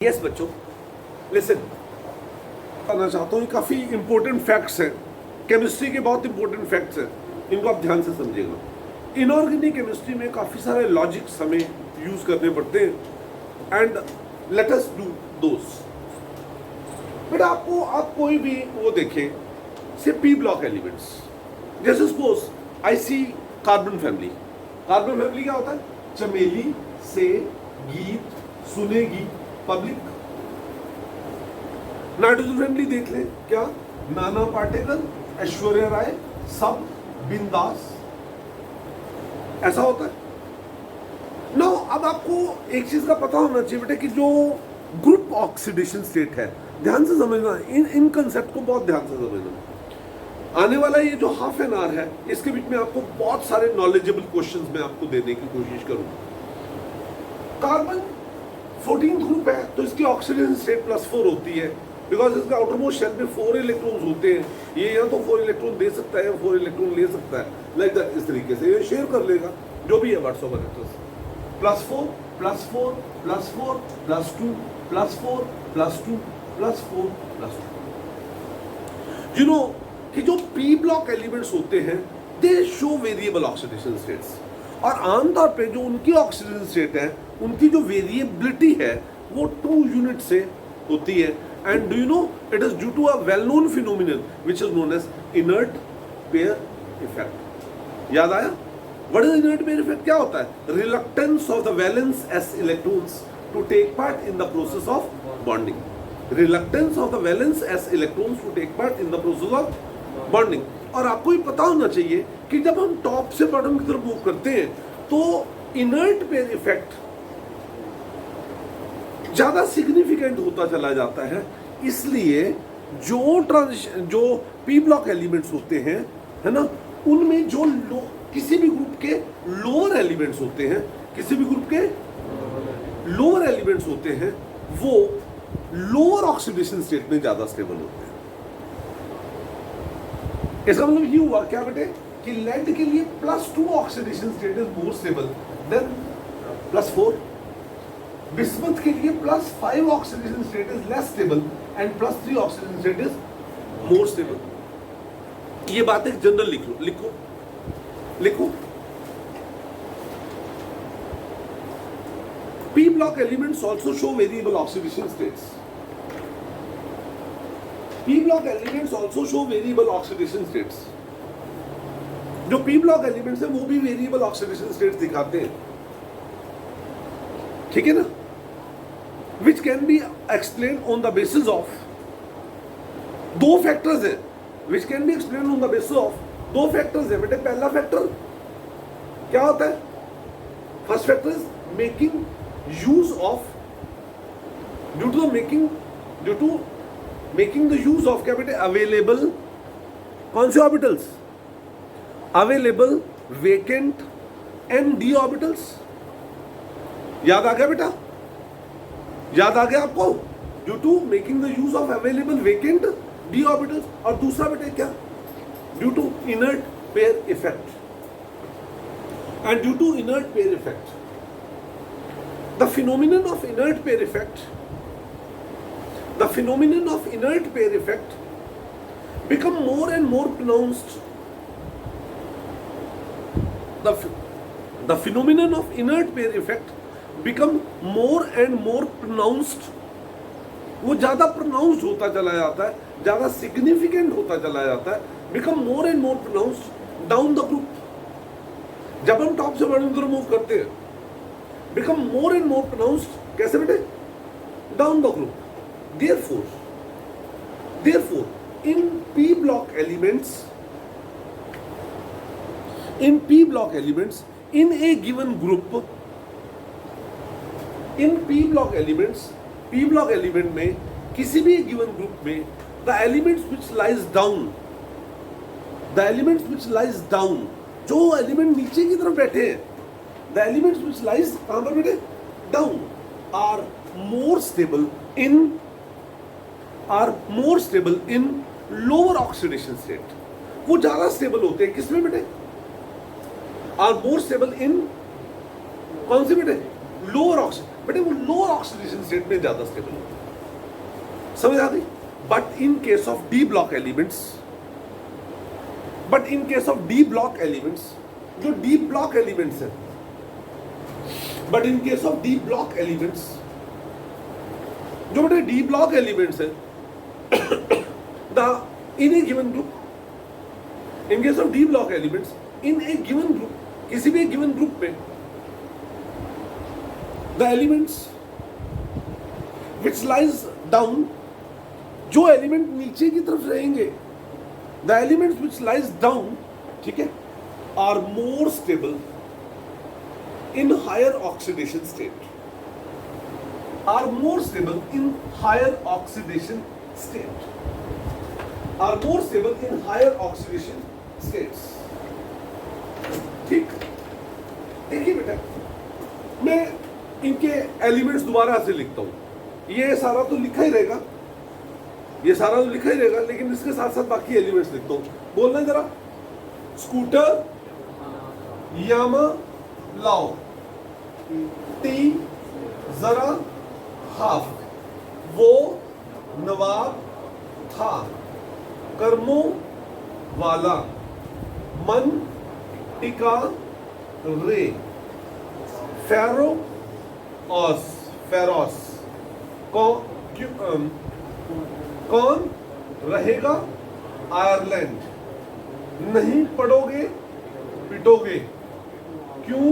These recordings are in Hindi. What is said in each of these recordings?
यस बच्चों, लिसन करना चाहता हूँ। काफ़ी इंपॉर्टेंट फैक्ट्स हैं, केमिस्ट्री के बहुत इंपॉर्टेंट फैक्ट्स हैं, इनको आप ध्यान से समझिएगा। इनऑर्गेनिक केमिस्ट्री में काफ़ी सारे लॉजिक्स हमें यूज़ करने पड़ते हैं and let us do those. But आपको आप कोई भी वो देखें से पी ब्लॉक एलिमेंट्स, जैसे suppose I see carbon family. Carbon family क्या होता है? चमेली से गीत सुनेगी पब्लिक। नाइट्रोजन फैमिली देख लें, क्या? नाना पाटेकर, ऐश्वर्या राय, सब बिंदास, ऐसा होता है ना। अब आपको एक चीज का पता होना चाहिए बेटे कि जो ग्रुप ऑक्सीडेशन स्टेट है, ध्यान से समझना, इन कंसेप्ट को बहुत ध्यान से समझना। आने वाला ये जो हाफ एन आवर है, इसके बीच में आपको बहुत सारे नॉलेजेबल क्वेश्चंस मैं आपको देने की कोशिश करूंगा। कार्बन 14 ग्रुप है तो इसकी ऑक्सीडेशन स्टेट +4 होती है, बिकॉज इसका आउटरमोस्ट शेल में 4 इलेक्ट्रॉन्स होते हैं। ये या तो 4 इलेक्ट्रॉन दे सकता है या 4 इलेक्ट्रॉन ले सकता है, लाइक दैट। इस तरीके से ये शेयर कर लेगा जो भी है व्हाट्सएवर एटम्स। +4 +4 +4 +2 +4 +2 +4 +2। यू नो कि जो पी ब्लॉक एलिमेंट्स होते हैं दे शो वेरिएबल ऑक्सीडेशन स्टेट्स, और आमतौर पे जो उनकी ऑक्सीडेशन स्टेट है, उनकी जो वेरिएबिलिटी है वो 2 यूनिट से होती है। And do you know it is due to a well known phenomenon which is known as inert pair effect. याद आया? What is inert pair effect? क्या होता है? Reluctance of the valence s electrons to take part in the process of bonding. Reluctance of the valence s electrons to take part in the process of bonding. और आपको ये पता होना चाहिए कि जब हम टॉप से बॉटम की तरफ मूव करते हैं तो इनर्ट पेयर इफेक्ट ज्यादा सिग्निफिकेंट होता चला जाता है। इसलिए जो पी ब्लॉक एलिमेंट्स होते हैं, है ना, उनमें जो किसी भी ग्रुप के लोअर एलिमेंट्स होते हैं, किसी भी ग्रुप के लोअर एलिमेंट्स होते हैं, वो लोअर ऑक्सीडेशन स्टेट में ज्यादा स्टेबल होते हैं। इसका मतलब ये हुआ क्या बेटे कि लेड के लिए +2 oxidation state is more stable then +4। Bismuth के लिए +5 oxidation state is less stable and +3 oxidation state is more stable. ये बात एक जनरल लिखो। P block elements also show variable oxidation states. P block elements also show variable oxidation states. जो P block elements हैं वो भी variable oxidation states दिखाते हैं, ठीक है ना, which can be explained on the basis of दो फैक्टर्स हैं, which can be explained on the basis of दो फैक्टर्स हैं बेटे। पहला फैक्टर क्या होता है? First factor is making use of due to making the use of क्या बेटे? अवेलेबल कौन से orbitals? Available vacant and d orbitals. याद आ गया बेटा? याद आ गया आपको? Due to making the use of available vacant d orbitals. और दूसरा बेटे क्या? Due to inert pair effect. And due to inert pair effect the phenomenon of inert pair effect become more and more pronounced. The phenomenon of inert pair effect become more and more pronounced. वो ज्यादा प्रोनाउंस्ड होता चला जाता है, ज्यादा सिग्निफिकेंट होता चला जाता है, become more and more pronounced down the group. जब हम टॉप से बॉटम की तरफ मूव करते हैं, become more and more pronounced कैसे बेटे? down the group. Therefore in P block elements in a given group, in P block element में किसी भी given group में the elements which lies down, जो एलिमेंट नीचे की तरफ बैठे हैं, the elements which lies कहाँ पर बेटे? down, are more stable in lower oxidation state. वो ज्यादा स्टेबल होते हैं किसमें बेटे? are more stable in कौन से बेटे? Lower oxidation. बेटे वो लोअर ऑक्सीडेशन स्टेट में ज्यादा स्टेबल होता है। समझ आ गई? But in case of D block elements, जो डी ब्लॉक एलिमेंट्स है, but in case of D block elements, जो बेटे डी ब्लॉक एलिमेंट्स है, the in A given group, in case of D block elements in A given group, किसी भी गिवन ग्रुप में the elements which lies down, जो एलिमेंट नीचे की तरफ रहेंगे, the elements which lies down, ठीक है, are more stable in higher oxidation state, are more stable in higher oxidation state, are more stable in higher oxidation states। ठीक, देखिए बेटा, मैं इनके एलिमेंट्स दोबारा से लिखता हूं। ये सारा तो लिखा ही रहेगा, लेकिन इसके साथ साथ बाकी एलिमेंट्स लिखता हूं। बोलना जरा, स्कूटर, यामा, लाओ, टी, जरा, हाफ, वो नवाब था, कर्मों वाला, मन टिका रे, फेरो ऑस, फेरोस, कौन रहेगा आयरलैंड, नहीं पढ़ोगे पिटोगे, क्यों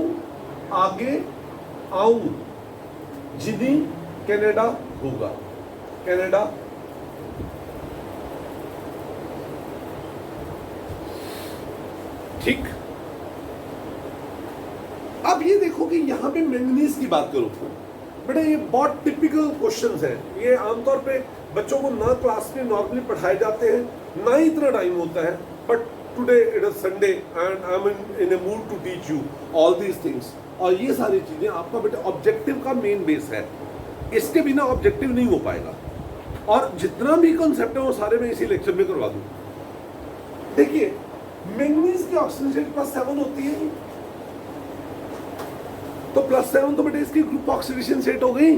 आगे आऊं, जिनी कनाडा होगा, कनाडा। ठीक, अब ये देखो कि यहां पे मैंगनीज की बात करो बेटा, ये बहुत टिपिकल क्वेश्चंस है। ये आमतौर पे बच्चों को ना क्लास में नॉर्मली पढ़ाए जाते हैं, ना ही इतना टाइम होता है, but today it is Sunday and I am in a mood to teach you all these things. और ये सारी चीजें आपका बेटा ऑब्जेक्टिव का मेन बेस है, इसके बिना ऑब्जेक्टिव नहीं हो पाएगा। और जितना भी कॉन्सेप्ट है वो सारे मैं इसी लेक्चर में करवा दूं। देखिए, मैंगनीज की ऑक्सीजन स्टेट +7 होती है, तो +7 तो बेटे इसकी ग्रुप ऑक्सीडेशन स्टेट हो गई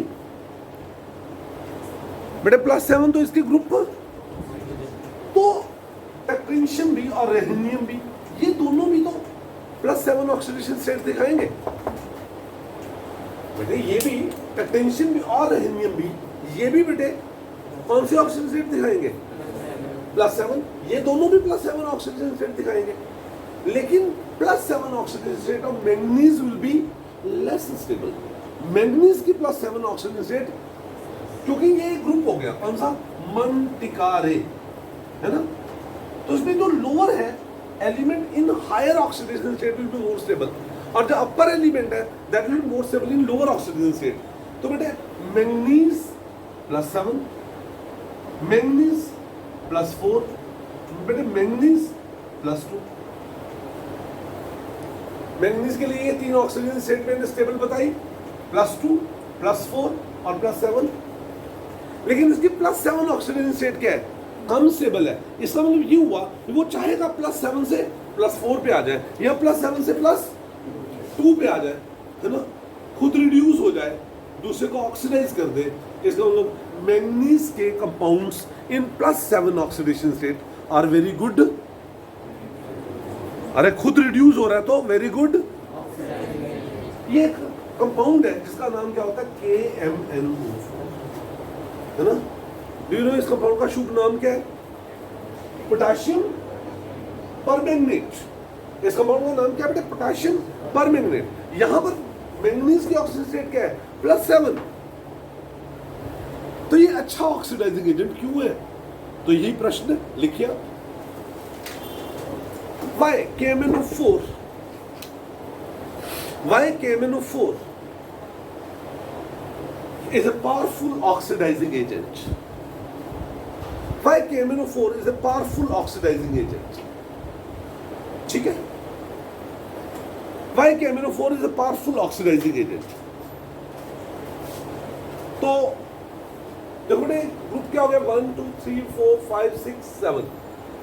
बेटे, +7 तो इसके ग्रुप, तो टेक्नीशियम भी और रेहनियम भी, ये दोनों भी तो +7 ऑक्सीडेशन स्टेट दिखाएंगे बेटे। ये भी टेक्नीशियम भी और रेहनियम भी, ये भी बेटे कौन सी ऑक्सीडेशन स्टेट दिखाएंगे, +7। ये दोनों भी +7 ऑक्सीडेशन स्टेट दिखाएंगे, लेकिन +7 oxidation state of manganese will be less stable. Manganese की +7 ऑक्सीडेशन स्टेट, क्योंकि ये एक ग्रुप हो गया, कौन सा, मन टिका रे, है ना, तो इसमें जो लोअर है element in higher oxidation state will be more stable, और जो अपर एलिमेंट है that will be more stable in lower oxidation state. तो बेटे मैंगनीज +7, मैंगनीज +4, बेटे मैंगनीज +2। मैंगनीज के लिए ये 3 ऑक्सीजन स्टेट मैंने स्टेबल बताई, +2, +4 और +7। लेकिन इसकी +7 ऑक्सीजन स्टेट क्या है, कम स्टेबल है। इसका मतलब ये हुआ कि वो चाहेगा +7 से +4 पे आ जाए, या +7 से +2 पे आ जाए, है ना, खुद रिड्यूस हो जाए, दूसरे को ऑक्सीडाइज कर दे। इसका मतलब मैंगनीज के compounds in +7 oxidation state are very good. अरे खुद रिड्यूस हो रहा है तो वेरी गुड। ये एक कंपाउंड है जिसका नाम क्या होता है, KMnO4, है ना। डू यू नो इस कंपाउंड का शुभ नाम क्या है, पोटेशियम परमैंगनेट। इस कंपाउंड का नाम क्या है बेटा, पोटेशियम परमैंगनेट। यहां पर मैंगनीज की ऑक्सीजन स्टेट क्या है, +7। तो ये अच्छा ऑक्सीडाइजिंग एजेंट क्यों है, तो यही प्रश्न लिखिए। Why KMnO4? Why KMnO4 is a powerful oxidizing agent? Why KMnO4 is a powerful oxidizing agent? ठीक है? Why KMnO4 is a powerful oxidizing agent? तो देखो बेटे ग्रुप क्या हो गया, 1 2 3 4 5 6 7।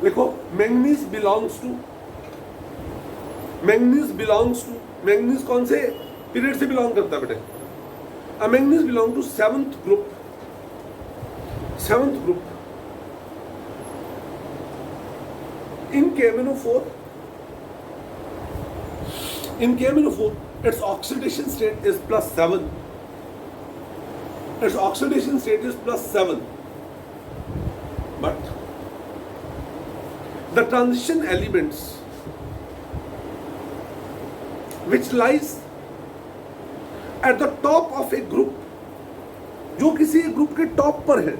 लिखो मैंगनीज बिलोंग्स टू, मैंगनीज कौन से पीरियड से बिलोंग करता है बेटे, manganese belong to seventh group. In KMnO4, its oxidation state is +7. But the transition elements which lies at the top of a group, जो किसी ग्रुप के टॉप पर है,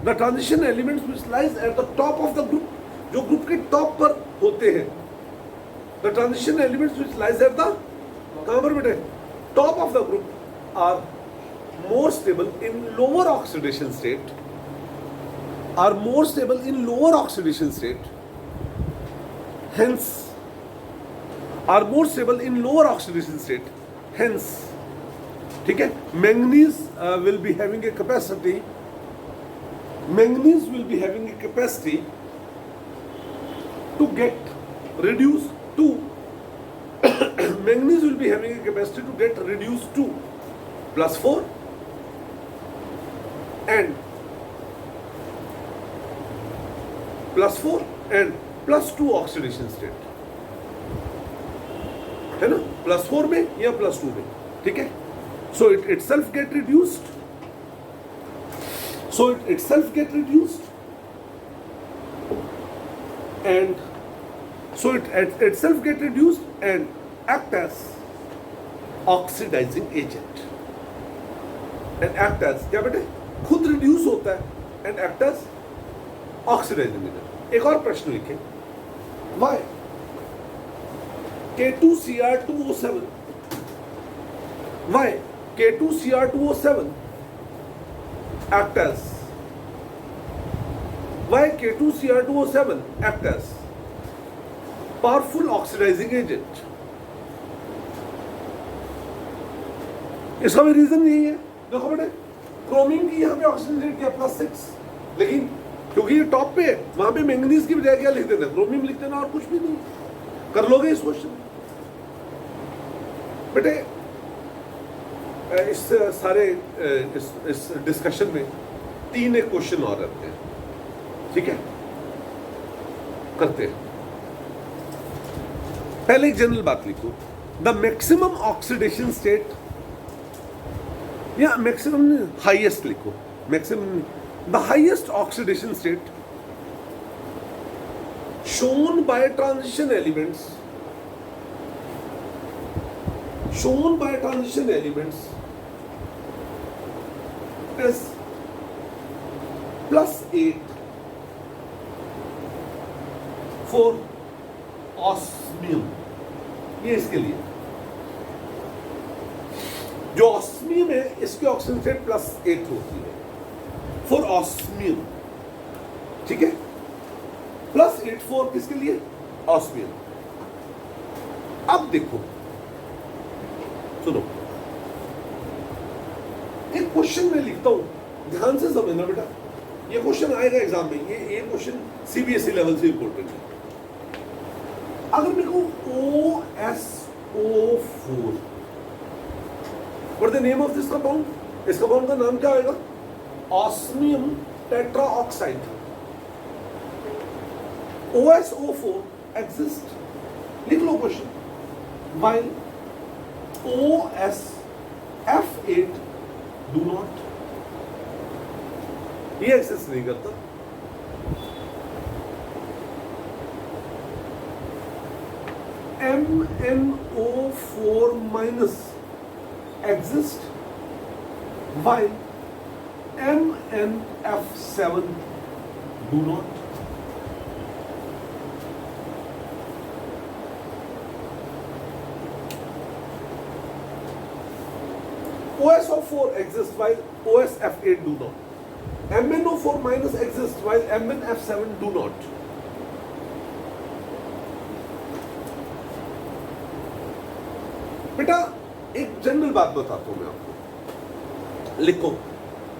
the transition elements which lies at the top of the group, जो ग्रुप के टॉप पर होते हैं, the transition elements which lies at the, कहाँ पर बेटे, top of the group are more stable in lower oxidation state, hence ठीक है, manganese will be having a capacity to get reduced to +4 and +2 oxidation state, है ना, +4 में या +2 में, ठीक है. So it itself get reduced. And act as oxidizing agent. And act as, क्या बेटे, खुद रिड्यूस होता है and act as oxidizing agent. एक और प्रश्न लिखे, why K2Cr2O7 act as powerful oxidizing agent. इसका भी रीजन यही है. देखो बेटे, क्रोमियम की यहाँ पे ऑक्सीजन रेट क्या +6, लेकिन क्योंकि ये टॉप पे है, वहां पे मैंगनीज की बजाय क्या लिख देना, क्रोमियम लिख देना और कुछ भी नहीं. कर लोगे इस क्वेश्चन बेटे. इस सारे इस डिस्कशन में 3 एक क्वेश्चन और रहते हैं, ठीक है, करते हैं. पहले एक जनरल बात लिखो, द मैक्सिमम ऑक्सीडेशन स्टेट, या मैक्सिमम हाईएस्ट लिखो, maximum the highest oxidation state shown by transition elements is +8 for osmium. ये इसके लिए जो ऑस्मियम है, इसकी ऑक्सीजन स्टेट +8 होती है फॉर ऑस्मियम, ठीक है. +8 फॉर किसके लिए, ऑस्मियम. अब देखो, सुनो, एक क्वेश्चन मैं लिखता हूं, ध्यान से समझना बेटा, ये क्वेश्चन आएगा एग्जाम में, ये क्वेश्चन सीबीएसई लेवल से इंपॉर्टेंट है. अगर मेरे को OSO4, what the name of this compound, इस कंपाउंड का नाम क्या आएगा, ऑस्मियम टेट्राऑक्साइड. OSO4 exists, लिख लो question, while OSF8 do not. ये एक्सेस नहीं करता. MnO4- exist while MnF7 do not. OSO4 exists while OSF8 do not. MnO4- exists while MnF7 do not. बेटा एक जनरल बात बताता हूं मैं आपको, लिखो,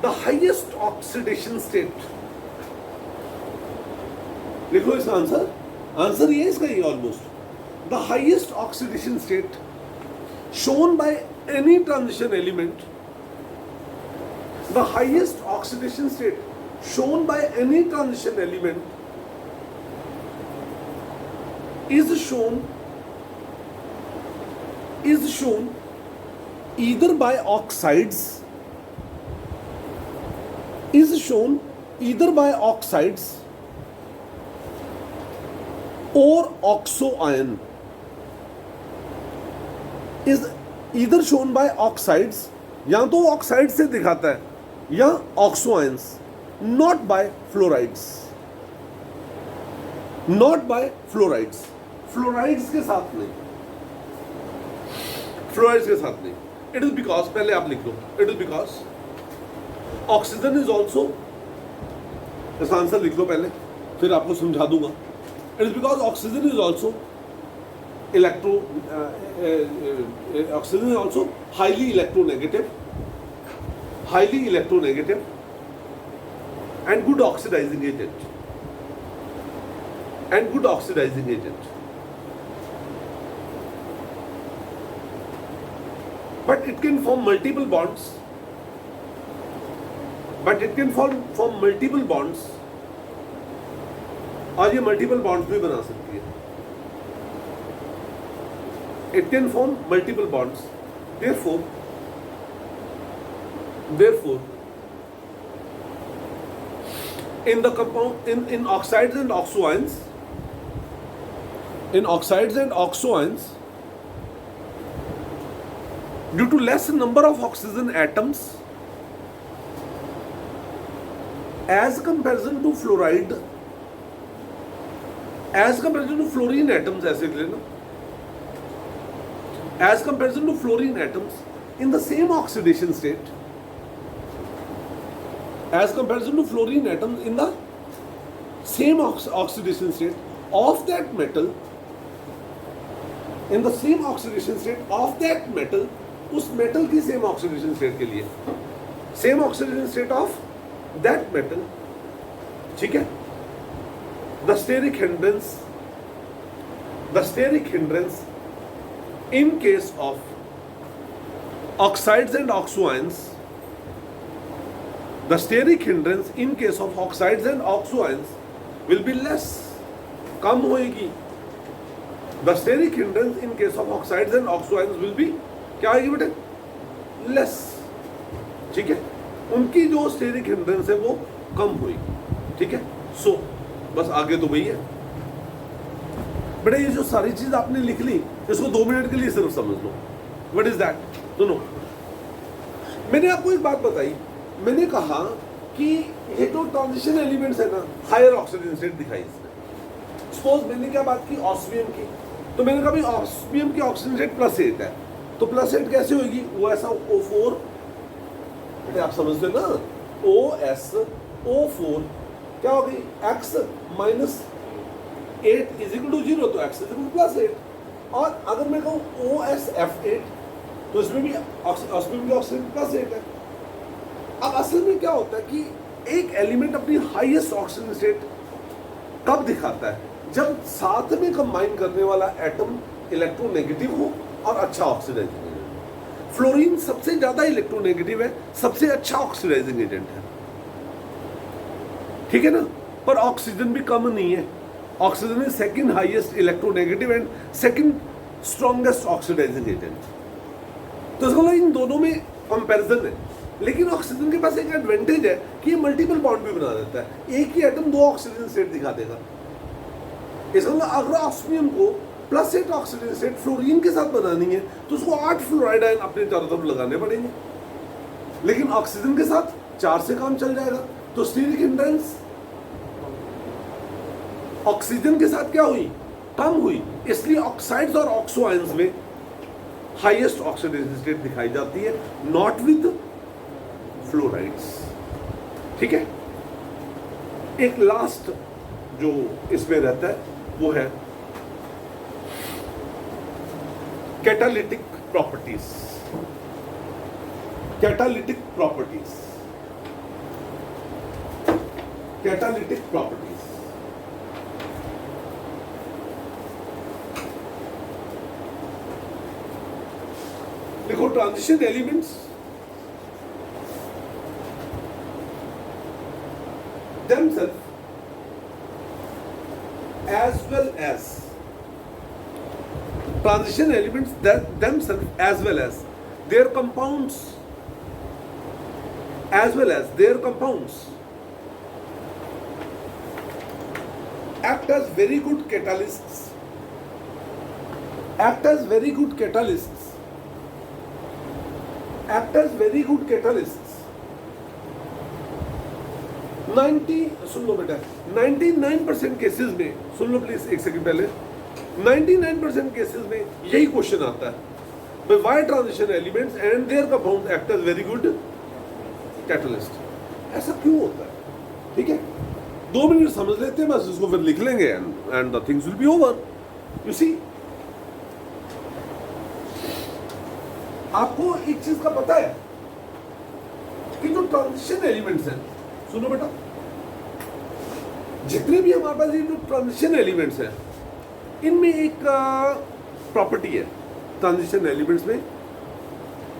द हाईएस्ट ऑक्सीडेशन स्टेट, लिख लो इसका आंसर ये इसका ही almost, the highest oxidation state shown by any transition element the highest oxidation state shown by any transition element is shown either by oxides or oxo ion, is either shown by oxides, या तो ऑक्साइड से दिखाता है या oxo ions, not by fluorides, fluorides के साथ नहीं, इट इज बिकॉज, पहले आप लिख दो, it is because oxygen is also, इसका आंसर लिख लो पहले, फिर आपको समझा दूंगा. It is because oxygen is also oxygen is also highly electronegative and good oxidizing agent, but it can form multiple bonds, और ये मल्टीपल बॉन्ड्स भी बना सकती है. It can form multiple bonds. Therefore, in the compound, in oxides and oxo ions, due to less number of oxygen atoms as comparison to fluoride, fluorine atoms, ऐसे लेना, as comparison to fluorine atoms in the same oxidation state, of that metal, उस metal की same oxidation state के लिए, same oxidation state of that metal, ठीक है, the steric hindrance in case of oxides and oxo ions, the steric hindrance in case of oxides and oxo ions will be less, कम होएगी. The steric hindrance in case of oxides and oxo ions will be, क्या आएगी बेटे, less, ठीक है, उनकी जो steric hindrance है वो कम होएगी, ठीक है. So बस आगे तो वही है बेटा. ये जो सारी चीज आपने लिख ली, इसको 2 मिनट के लिए सिर्फ समझ लो. What is that? सुनो, मैंने आपको एक बात बताई, मैंने कहा कि ये जो ट्रांजिशन एलिमेंट्स है ना, हायर ऑक्सीजन स्टेट दिखाई इसमें. सपोज मैंने क्या बात की, ऑस्मियम की, तो मैंने कहा भाई ऑस्मियम की ऑक्सीजन स्टेट +8 है, तो +8 कैसे होगी, वो ऐसा O4, बेटे आप समझते ना, OSO4 क्या होगी, X - 8 = 0, तो X = +8. और अगर मैं कहूँ OSF8, तो इसमें भी ऑस्मियम की ऑक्सीजन +8 है. अब असल में क्या होता है कि एक एलिमेंट अपनी हाईएस्ट ऑक्सीजन स्टेट कब दिखाता है, जब साथ में कंबाइन करने वाला एटम इलेक्ट्रोनेगेटिव हो और अच्छा ऑक्सीडाइजिंग एजेंट. फ्लोरीन सबसे ज्यादा इलेक्ट्रोनेगेटिव है, सबसे अच्छा ऑक्सीडाइजिंग एजेंट है, ठीक है ना. पर ऑक्सीजन भी कम नहीं है. Oxygen is second highest electronegative and second strongest oxidising agent. तो इसका मतलब इन दोनों में कंपैरिजन है. लेकिन ऑक्सीजन के पास एक एडवांटेज है कि ये मल्टीपल बॉन्ड भी बना देता है. एक ही एटम 2 ऑक्सीजन स्टेट दिखा देगा. इसका मतलब अगर ऑस्मियम को +8 ऑक्सीजन स्टेट फ्लोरीन के साथ बनानी है तो उसको 8 फ्लोराइड आयन अपने चारों तरफ लगाने पड़ेंगे. लेकिन ऑक्सीजन के साथ 4 से काम चल जाएगा. तो स्टीरिक हिंड्रेंस ऑक्सीजन के साथ क्या हुई, कम हुई. इसलिए ऑक्साइड्स और ऑक्सो आयंस में हाईएस्ट ऑक्सीडेशन स्टेट दिखाई जाती है, नॉट विद फ्लोराइड्स. ठीक है. एक लास्ट जो इसमें रहता है वो है कैटालिटिक प्रॉपर्टीज. कैटालिटिक प्रॉपर्टीज देखो, transition elements themselves as well as transition elements that themselves as well as their compounds act as very good catalysts 99% cases में, सुन लो प्लीज एक सेकंड पहले, 99% केसेस में यही क्वेश्चन आता है, why transition elements and their compounds act as very good catalyst, ऐसा क्यों होता है? ठीक है, 2 मिनट समझ लेते हैं बस, इसको फिर लिख लेंगे and the things will be over. You see, आपको एक चीज का पता है कि जो ट्रांजिशन एलिमेंट्स हैं, सुनो बेटा, जितने भी हमारे पास ये जो ट्रांजिशन एलिमेंट्स हैं, इनमें एक प्रॉपर्टी है ट्रांजिशन एलिमेंट्स में,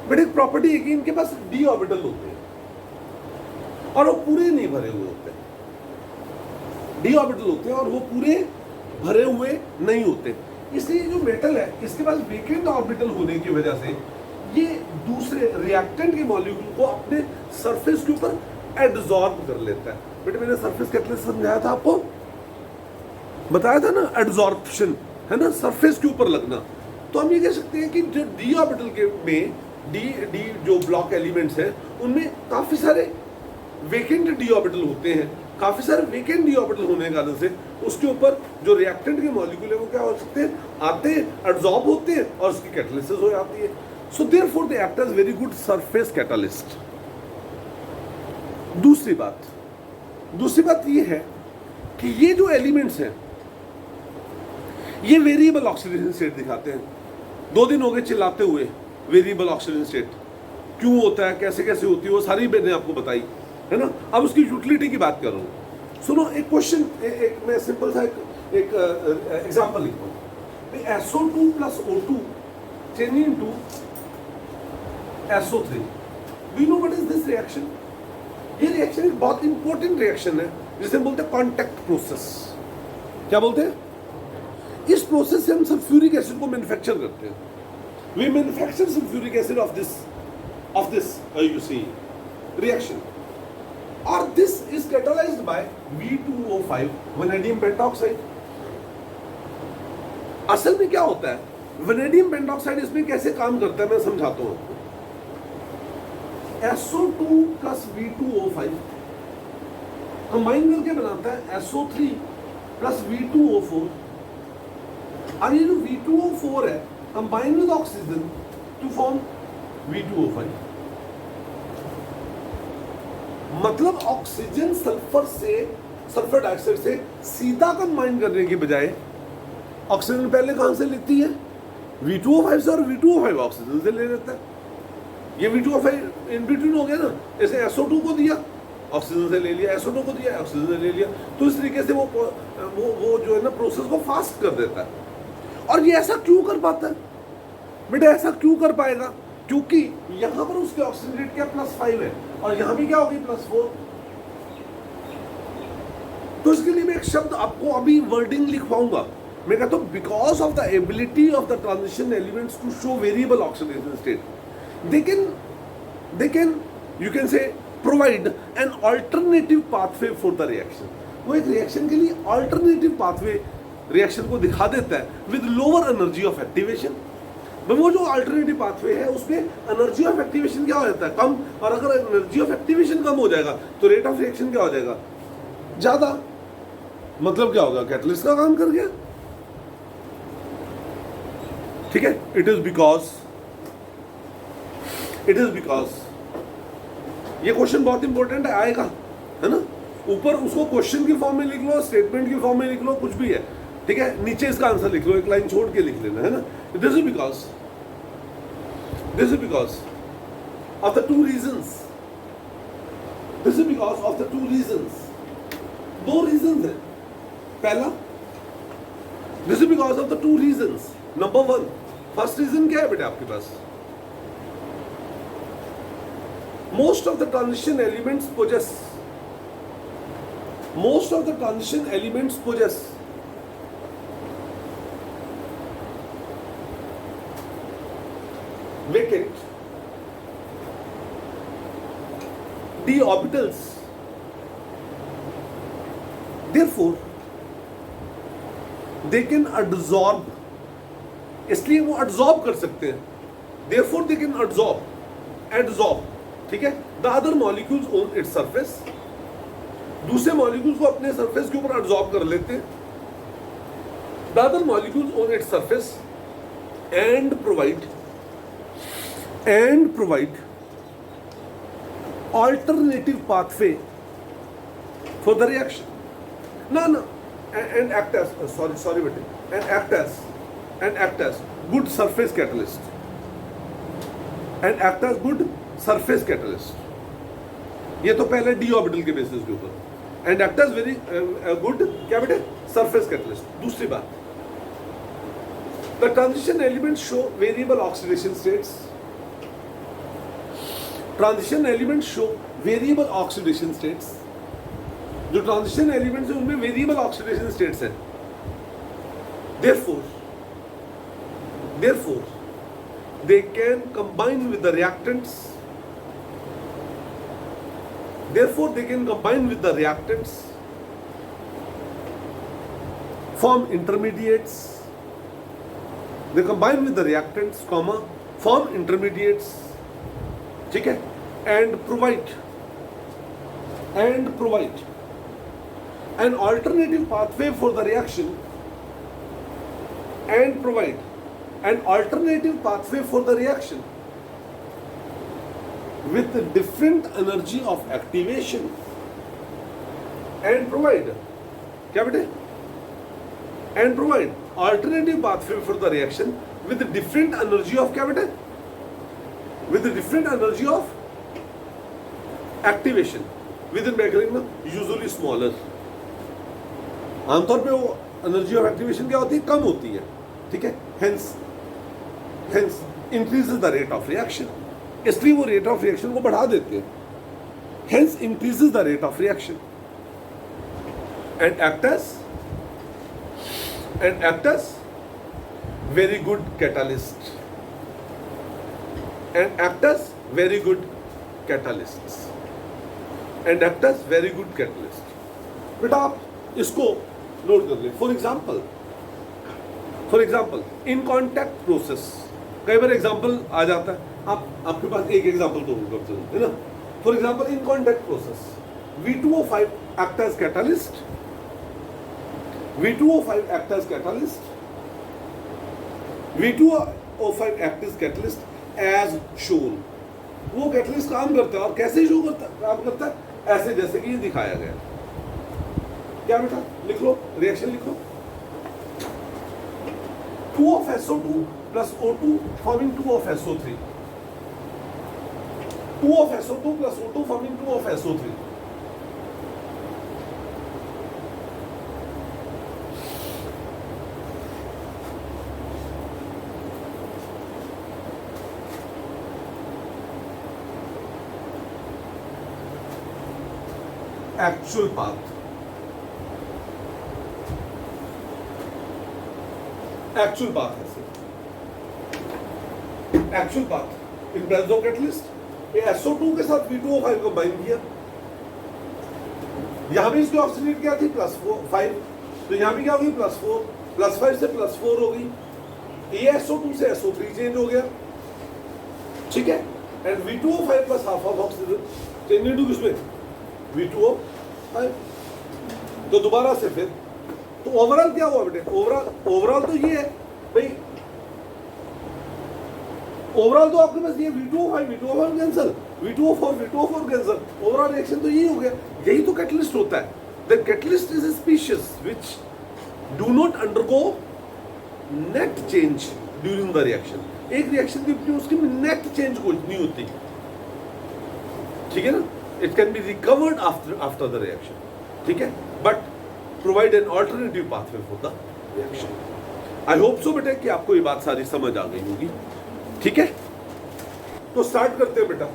बट एक प्रॉपर्टी है कि इनके पास डी ऑर्बिटल होते हैं और वो पूरे नहीं भरे हुए होते हैं। डी ऑर्बिटल होते हैं और वो पूरे भरे हुए नहीं होते, इसलिए जो मेटल है इसके पास वेकेंट ऑर्बिटल होने की वजह से ये दूसरे रिएक्टेंट के मॉलिक्यूल को अपने सरफेस के ऊपर एडजॉर्ब कर लेता है। बेटे मैंने सरफेस कैटलिस्ट समझाया था आपको, बताया था ना, एडजॉर्प्शन है ना, सरफेस के ऊपर लगना। तो हम ये कह सकते हैं कि जो डी ऑर्बिटल के में डी जो ब्लॉक एलिमेंट्स हैं उनमें काफी सारे वेकेंट डी ऑर्बिटल होते हैं। काफी सारे वेकेंट डी ऑर्बिटल होने के कारण से उसके ऊपर जो रिएक्टेंट के मॉलिक्यूल है वो क्या हो सकते हैं, आते हैं, एडजॉर्ब होते हैं और उसकी कैटालिसिस हो जाती है। So therefore they act as very good surface catalyst. दूसरी बात ये है कि ये जो एलिमेंट्स हैं ये वेरिएबल ऑक्सीडेशन स्टेट दिखाते हैं। 2 दिन हो गए चिल्लाते हुए, वेरिएबल ऑक्सीडेशन स्टेट क्यों होता है, कैसे कैसे होती है, वो सारी मैंने आपको बताई है ना। अब उसकी यूटिलिटी की बात कर रहा हूँ। सुनो एक क्वेश्चन, मैं सिंपल सा एक एग्जाम्पल लिखता हूँ। SO2 plus O2 changing into SO3, do you know what is this reaction? ये रिएक्शन एक बहुत इंपॉर्टेंट रिएक्शन है जिसे बोलते हैं कॉन्टैक्ट प्रोसेस। क्या बोलते हैं? इस प्रोसेस से हम सल्फ्यूरिक एसिड को मैन्युफैक्चर करते हैं। We manufacture sulphuric acid of this you see reaction, or this is catalyzed by V2O5 vanadium pentoxide। असल में क्या होता है, वैनेडियम पेंटॉक्साइड इसमें कैसे काम करता है मैं समझाता हूं आपको। SO2 plus V2O5 कंबाइन करके बनाता है SO3 plus V2O4, और ये जो V2O4 है combine with oxygen to form V2O5। मतलब ऑक्सीजन सल्फर डाइऑक्साइड से सीधा कंबाइन करने की बजाय ऑक्सीजन पहले कहां से लेती है, V2O5 से, और V2O5 ऑक्सीजन से ले लेता है। ये V2O5 इन बिटवीन हो गया ना, जैसे SO2 को दिया ऑक्सीजन से ले लिया, SO2 को दिया ऑक्सीजन से ले लिया, तो इस तरीके से वो जो है ना प्रोसेस को फास्ट कर देता है। और ये ऐसा क्यों कर पाता है बेटा, ऐसा क्यों कर पाएगा? क्योंकि यहां पर उसके ऑक्सीजन रेट क्या +5 है और यहां भी क्या होगी +4। तो इसके लिए मैं एक शब्द आपको अभी वर्डिंग लिखवाऊंगा। मैं कहता हूं because of the ability of the transition elements to show variable oxidation state, they can you can say provide an alternative pathway for the reaction। वो एक रिएक्शन के लिए अल्टरनेटिव पाथवे रिएक्शन को दिखा देता है with lower energy of activation. वो जो अल्टरनेटिव पाथवे है उसमें एनर्जी ऑफ एक्टिवेशन क्या हो जाता है, कम, और अगर एनर्जी ऑफ एक्टिवेशन कम हो जाएगा तो रेट ऑफ रिएक्शन क्या हो जाएगा, ज्यादा। मतलब क्या होगा, कैटलिस्ट का काम कर गया। ठीक है, इट इज बिकॉज ये क्वेश्चन बहुत इंपॉर्टेंट है, आएगा है ना। ऊपर उसको क्वेश्चन की फॉर्म में लिख लो, स्टेटमेंट की फॉर्म में लिख लो, कुछ भी है, ठीक है। नीचे इसका आंसर लिख लो, एक लाइन छोड़ के लिख लेना, है ना। This is because of the two reasons. दो रीजंस है। पहला, this is because of the two reasons. Number 1, first reason क्या है बेटा आपके पास, most of the transition elements possess Most of the transition elements possess vacant d orbitals. Therefore, they can adsorb, इसलिए वो adsorb कर सकते हैं. Therefore, they can adsorb, ठीक है, the other molecules on its surface. दूसरे मॉलिक्यूल्स को अपने सरफेस के ऊपर एब्जॉर्ब कर लेते हैं. The other molecules on its surface and provide alternative pathway for the reaction. ना एंड एक्ट एज सॉरी बेटे and act as good surface catalyst. ये तो पहले डी ऑर्बिटल के बेसिस के ऊपर. And act as very good क्या बेटे सरफेस कैटलिस्ट. दूसरी बात, the transition element show variable oxidation states. Transition element show variable oxidation states. जो ट्रांजिशन एलिमेंट्स हैं उनमें वेरिएबल ऑक्सीडेशन स्टेट्स हैं. therefore they can combine with the reactants. Form intermediates. They combine with the reactants, form intermediates, ठीक है, and provide an alternative pathway for the reaction, with different energy of activation, and provide alternative pathway for the reaction with different energy of activation, within bracket में usually smaller. आमतौर पे वो एनर्जी ऑफ एक्टिवेशन क्या होती है, कम होती है, ठीक है. Hence increases the rate of reaction. इसलिए वो रेट ऑफ रिएक्शन को बढ़ा देते हैं. Hence increases the rate of reaction and act as very good catalyst. बेटा आप इसको नोट कर ले. For example in contact process. कई बार एग्जाम्पल आ जाता है, आपके पास एक एग्जाम्पल तो करते हैं ना. For example in contact process V2O5 act as catalyst. V2O5 act as catalyst as shown. वो कैटलिस्ट काम करता है और कैसे काम करता है, ऐसे जैसे कि ये दिखाया गया. क्या बेटा लिख लो, रिएक्शन लिख लो. 2 of SO2 plus O2 forming 2 of SO3. 2 of SO2 plus O2 forming 2 of SO3. Actual path. है actual path in presence of catalyst. ये SO2 के साथ V2O5 कंबाइन किया. यहां भी इसकी ऑक्सीडेट क्या थी +5, तो यहां भी क्या होगी +4, +5 से +4 हो गई. ये SO2 से SO3 चेंज हो गया, ठीक है. And V2O5 plus half of oxygen change into किसमें V2O5. तो दोबारा से फिर तो ओवरऑल क्या हुआ बेटे, ओवरऑल तो ये है भाई, ओवरऑल तो आपके पास ये V2O5 cancel, V2O4 cancel. Overall reaction तो यही हो गया. यही तो कैटलिस्ट होता है. The catalyst is a species which do not undergo net change during the reaction. एक रिएक्शन की उसकी नेट चेंज कुछ नहीं होती, ठीक है ना. It can be recovered after the reaction, ठीक है, but provide an alternative pathway for the reaction. I hope so बेटा कि आपको ये बात सारी समझ आ गई होगी, ठीक है. तो स्टार्ट करते हैं बेटा.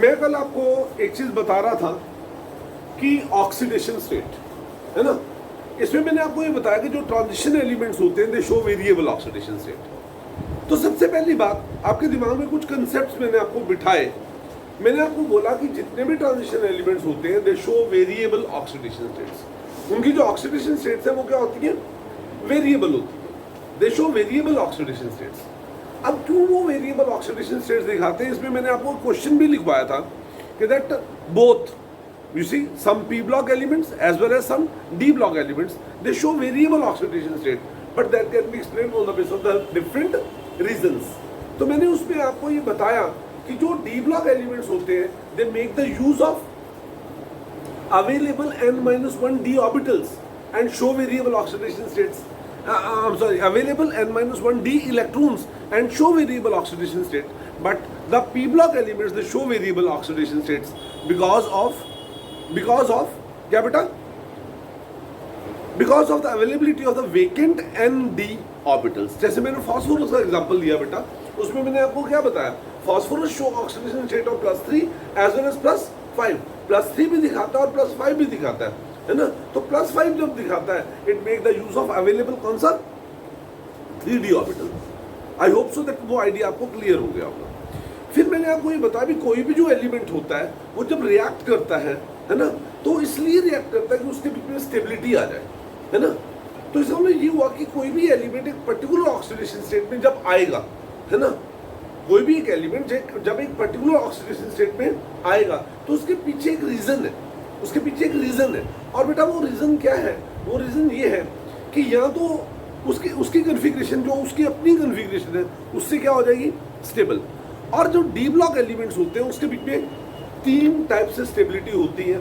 मैं कल आपको एक चीज बता रहा था कि ऑक्सीडेशन स्टेट, है ना, इसमें मैंने आपको ये बताया कि जो ट्रांजिशन एलिमेंट्स होते हैं दे शो वेरिएबल ऑक्सीडेशन स्टेट। तो सबसे पहली बात, आपके दिमाग में कुछ कंसेप्ट्स मैंने आपको बिठाए। मैंने आपको बोला कि जितने भी ट्रांजिशन एलिमेंट्स होते हैं दे शो वेरिएबल ऑक्सीडेशन स्टेट्स। उनकी जो ऑक्सीडेशन स्टेट्स है वो क्या होती है, वेरिएबल होती है, दे शो वेरिएबल ऑक्सीडेशन स्टेट्स। अब क्यों वो वेरिएबल ऑक्सीडेशन स्टेट्स दिखाते हैं, इसमें मैंने आपको क्वेश्चन भी लिखवाया था कि that both you see some p block elements as well as some d block elements, they show variable oxidation state, but that can be explained on the basis of the different reasons। तो मैंने उसमें आपको ये बताया कि जो d block elements होते हैं they make the use of available n-1 d orbitals and show variable oxidation states, I'm sorry, available n-1 d electrons and show variable oxidation state, but the p block elements they show variable oxidation states because of क्या बेटा, because of the availability of the vacant n d orbitals. जैसे मैंने फास्फोरस का एग्जांपल दिया बेटा, उसमें मैंने आपको क्या बताया, phosphorus show oxidation state of +3 as well as +5, +3 भी दिखाता है और +5 भी दिखाता है ना। तो +5 जब दिखाता है it make the use of available कौन सा, 3d orbital. I hope so that वो आइडिया आपको क्लियर हो गया होगा। फिर मैंने आपको ये बताया भी कोई भी जो एलिमेंट होता है वो जब रिएक्ट करता है ना, तो इसलिए रिएक्ट करता है कि उसके बीच में स्टेबिलिटी आ जाए, है ना। तो इसका मतलब ये हुआ कि कोई भी एलिमेंट एक पर्टिकुलर ऑक्सीडेशन स्टेट में जब आएगा, है ना, कोई भी एक एलिमेंट जब एक पर्टिकुलर ऑक्सीडेशन स्टेट में आएगा तो उसके पीछे एक रीजन है, उसके पीछे एक रीजन है। और बेटा वो रीजन क्या है, वो रीजन ये है कि या तो उसकी कन्फिग्रेशन जो उसकी अपनी कन्फिग्रेशन है उससे क्या हो जाएगी, स्टेबल। और जो डी ब्लॉक एलिमेंट्स होते हैं उसके बीच में 3 टाइप से स्टेबिलिटी होती है।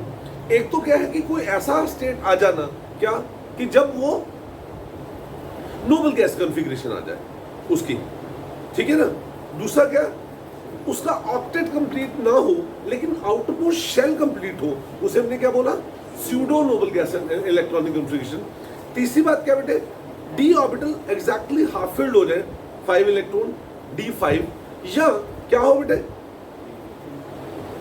एक तो क्या है कि कोई ऐसा स्टेट आ जाना, क्या कि जब वो नोबल गैस कॉन्फ़िगरेशन आ जाए उसकी, ठीक है ना। दूसरा क्या, उसका ऑक्टेट कंप्लीट ना हो लेकिन आउटरमोस्ट शेल कंप्लीट हो, उसे हमने क्या बोला, pseudo noble gas electronic configuration. तीसरी बात क्या बेटे, D orbital exactly half filled हो जाए, 5 इलेक्ट्रॉन D5, या क्या हो बेटे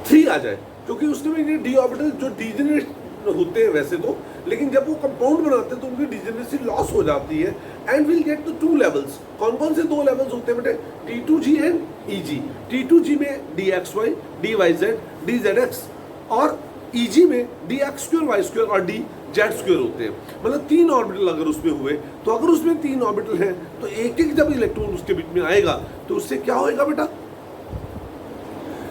3 आ जाए, क्योंकि उसमें डी ऑर्बिटल जो डीजेनरेट होते हैं वैसे तो, लेकिन जब वो कंपाउंड बनाते हैं तो उनकी डीजेनरेसी लॉस हो जाती है। And will get the 2 levels. कौन कौन से 2 लेवल्स होते हैं बेटे, T2G एंड EG। T2G में DXY, DYZ, DZX, और EG में DX2, Y2 और DZ2 होते हैं। मतलब 3 ऑर्बिटल अगर उसमें हुए, तो अगर उसमें 3 ऑर्बिटल हैं तो एक एक जब इलेक्ट्रॉन उसके बीच में आएगा तो उससे क्या होएगा बेटा,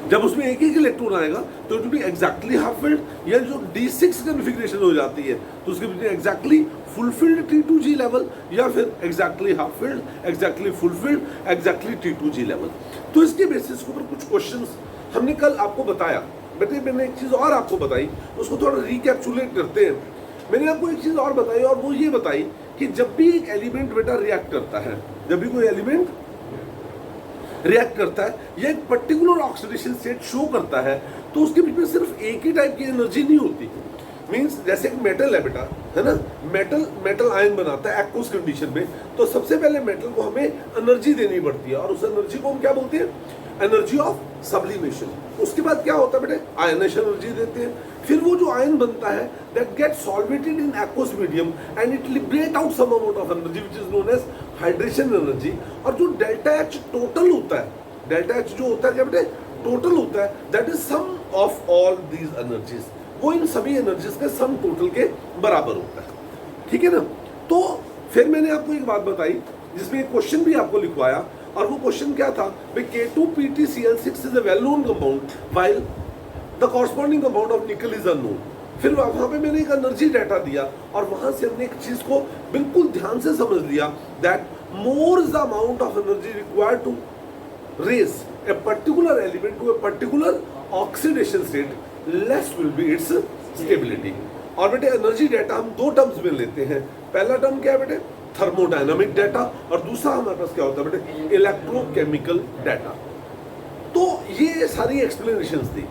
जब उसमें एक एक इलेक्ट्रॉन आएगा तो it be exactly half filled, या जो D6 कॉन्फ़िगरेशन हो जाती है तो उसके बीच में एग्जैक्टली फुलफिल्ड T2G लेवल, या फिर exactly half filled, exactly fulfilled, exactly T2G level. तो इसके बेसिस के ऊपर कुछ क्वेश्चंस हमने कल आपको बताया। बेटे मैंने एक चीज़ और आपको बताई, उसको थोड़ा रिकैप्चुलेट करते हैं। मैंने आपको एक चीज़ और बताई, और वो ये बताई कि जब भी एक एलिमेंट बेटा रिएक्ट करता है, जब भी कोई एलिमेंट रिएक्ट करता है या एक पर्टिकुलर ऑक्सीडेशन स्टेट शो करता है, तो उसके बीच में सिर्फ एक ही टाइप की एनर्जी नहीं होती। मींस जैसे एक मेटल है बेटा, है ना, मेटल आयन बनाता है एक्वस कंडीशन में, तो सबसे पहले मेटल को हमें एनर्जी देनी पड़ती है, और उस एनर्जी को हम क्या बोलते हैं, एनर्जी ऑफ सब्लिमेशन। उसके बाद क्या होता है बेटे, आयनेशन एनर्जी देते हैं। फिर वो जो आयन बनता है that get solvated in aqueous medium and it liberate out some amount of energy which is known as hydration energy. और जो डेल्टा एच टोटल होता है, डेल्टा एच जो होता है क्या बेटे, टोटल होता है, that is sum of all these energies. वो इन सभी एनर्जीज के सम टोटल के बराबर होता है, ठीक है ना। तो फिर मैंने आपको एक बात बताई जिसमें एक क्वेश्चन भी आपको लिखवाया, और वो क्वेश्चन क्या था, K2PtCl6 is a well known compound while the corresponding compound of निकल इज अननोन। फिर वहां पे मैंने एक एनर्जी डाटा दिया, और वहां से हमने एक चीज को बिल्कुल ध्यान से समझ लिया, that more is the amount of energy required to raise a particular element to a particular oxidation state, less will be its stability. और बेटे एनर्जी डाटा हम 2 टर्म्स में लेते हैं। पहला टर्म क्या है बेटे, थर्मोडायनामिक डाटा, और दूसरा हमारे पास क्या होता है बेटे, इलेक्ट्रोकेमिकल डाटा। तो ये सारी एक्सप्लेनेशंस थी।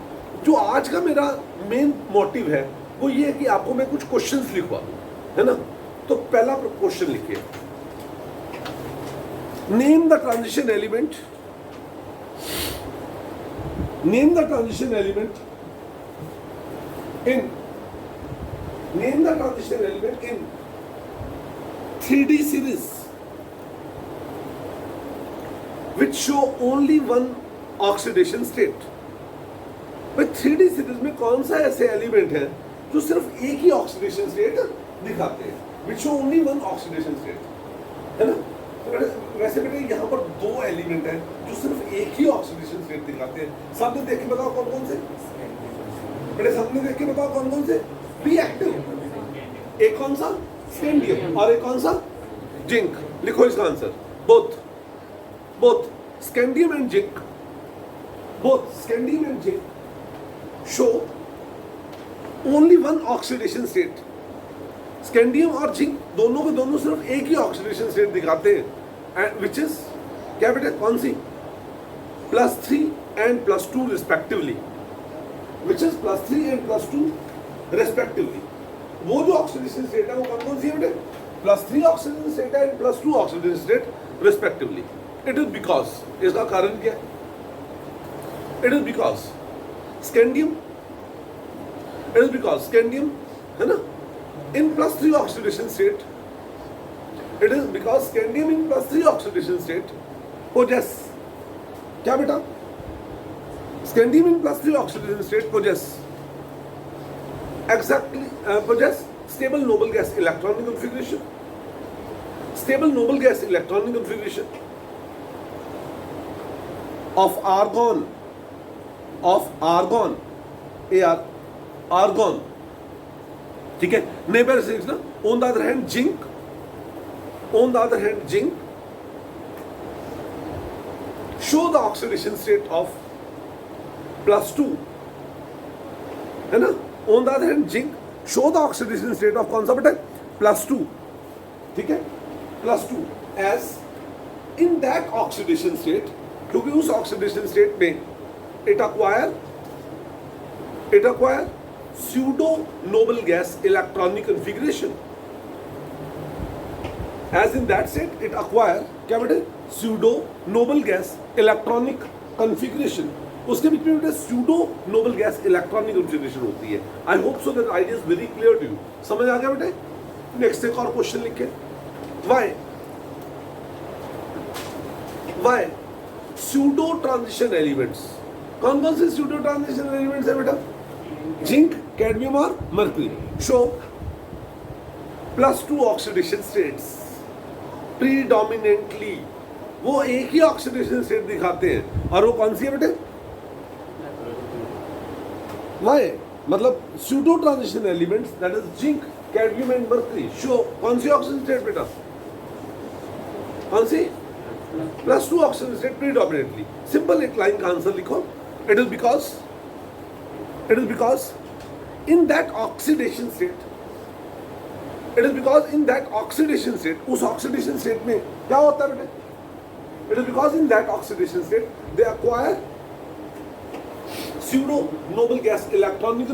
जो आज का मेरा मेन मोटिव है वो ये है कि आपको मैं कुछ क्वेश्चंस लिखवा दूं, है ना। तो पहला क्वेश्चन लिखिए, name the transition element, name the transition element in Name the transition element in 3D series which show only one oxidation state. भाई 3D सीरीज में कौन सा ऐसे एलिमेंट है जो सिर्फ एक ही ऑक्सीडेशन स्टेट दिखाते हैं, which show only one oxidation state, है ना? वैसे बेटे यहाँ पर दो एलिमेंट हैं जो सिर्फ एक ही ऑक्सीडेशन स्टेट दिखाते हैं। सामने देख के बताओ कौन कौन से? बेटे सामने देख के बताओ कौन कौन से? रिएक्टिव। एक कौन सा? स्कैंडियम। और एक कौन सा? जिंक। लिखो इसका answer. Both scandium and zinc, both scandium and zinc show only one oxidation state. Scandium और जिंक दोनों के दोनों सिर्फ एक ही ऑक्सीडेशन स्टेट दिखाते हैं, एंड विच इज क्या बेटा? कौन सी? +3 and +2 respectively, which is +3 and +2 respectively. वो जो ऑक्सीडेशन स्टेट है वो कौन कौन सी है बेटे? +3 ऑक्सीडेशन स्टेट है and +2 oxidation state respectively. It is because, इसका कारण क्या है? It is because scandium, it is because scandium है ना in +3 oxidation state, it is because scandium in +3 oxidation state possess क्या बेटा? scandium in +3 oxidation state possess possess stable noble gas electronic configuration, stable noble gas electronic configuration of argon, argon, ठीक है? नेबर सिक्स ना। On the other hand zinc show the oxidation state of +2, है ना? On the other hand zinc show the oxidation state of कौन सा बेटा? +2, ठीक है? +2 as in that oxidation state, क्योंकि उस ऑक्सीडेशन स्टेट में it acquire pseudo noble gas electronic configuration. As in that state it acquire क्या बेटे? pseudo noble gas electronic configuration. उसके बीच में बेटे pseudo noble gas electronic configuration होती है। I hope so that idea is very clear to you. समझ आ गया बेटे? नेक्स्ट एक और क्वेश्चन लिखे। why pseudo transition elements, कौन कौन से pseudo transition elements है बेटा? जिंक, कैडमियम और mercury show +2 oxidation states predominantly. वो एक ही ऑक्सीडेशन स्टेट दिखाते हैं, और वो कौन सी है बेटे? वाई मतलब pseudo transition elements that is zinc, cadmium and mercury show कौन सी ऑक्सीडेशन स्टेट बेटा? कौन सी? +2 ऑक्सीडेशन स्टेट प्रीडोमिनेंटली। सिंपल एक लाइन का आंसर लिखो। It is because in that oxidation state, उस oxidation state में क्या होता है बेटे? It is because in that oxidation state they acquire pseudo noble gas electronic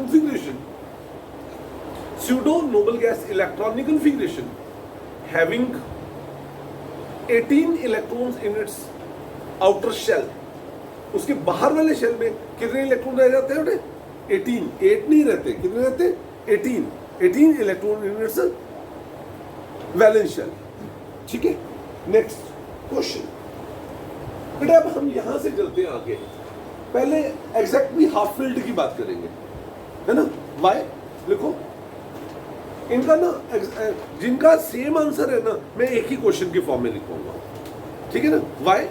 configuration having 18 electrons in its outer shell. उसके बाहर वाले शेल में कितने इलेक्ट्रॉन रह जाते हैं बेटे? 18। 8 नहीं रहते, कितने रहते? 18 electron in its valence shell, ठीक है? नेक्स्ट क्वेश्चन बेटा, अब हम यहां से चलते हैं आगे। पहले एग्जैक्टली हाफ फील्ड की बात करेंगे, है ना? वाई लिखो इनका ना, जिनका सेम आंसर है ना, मैं एक ही क्वेश्चन के फॉर्म में लिखूंगा, ठीक है ना? वाई,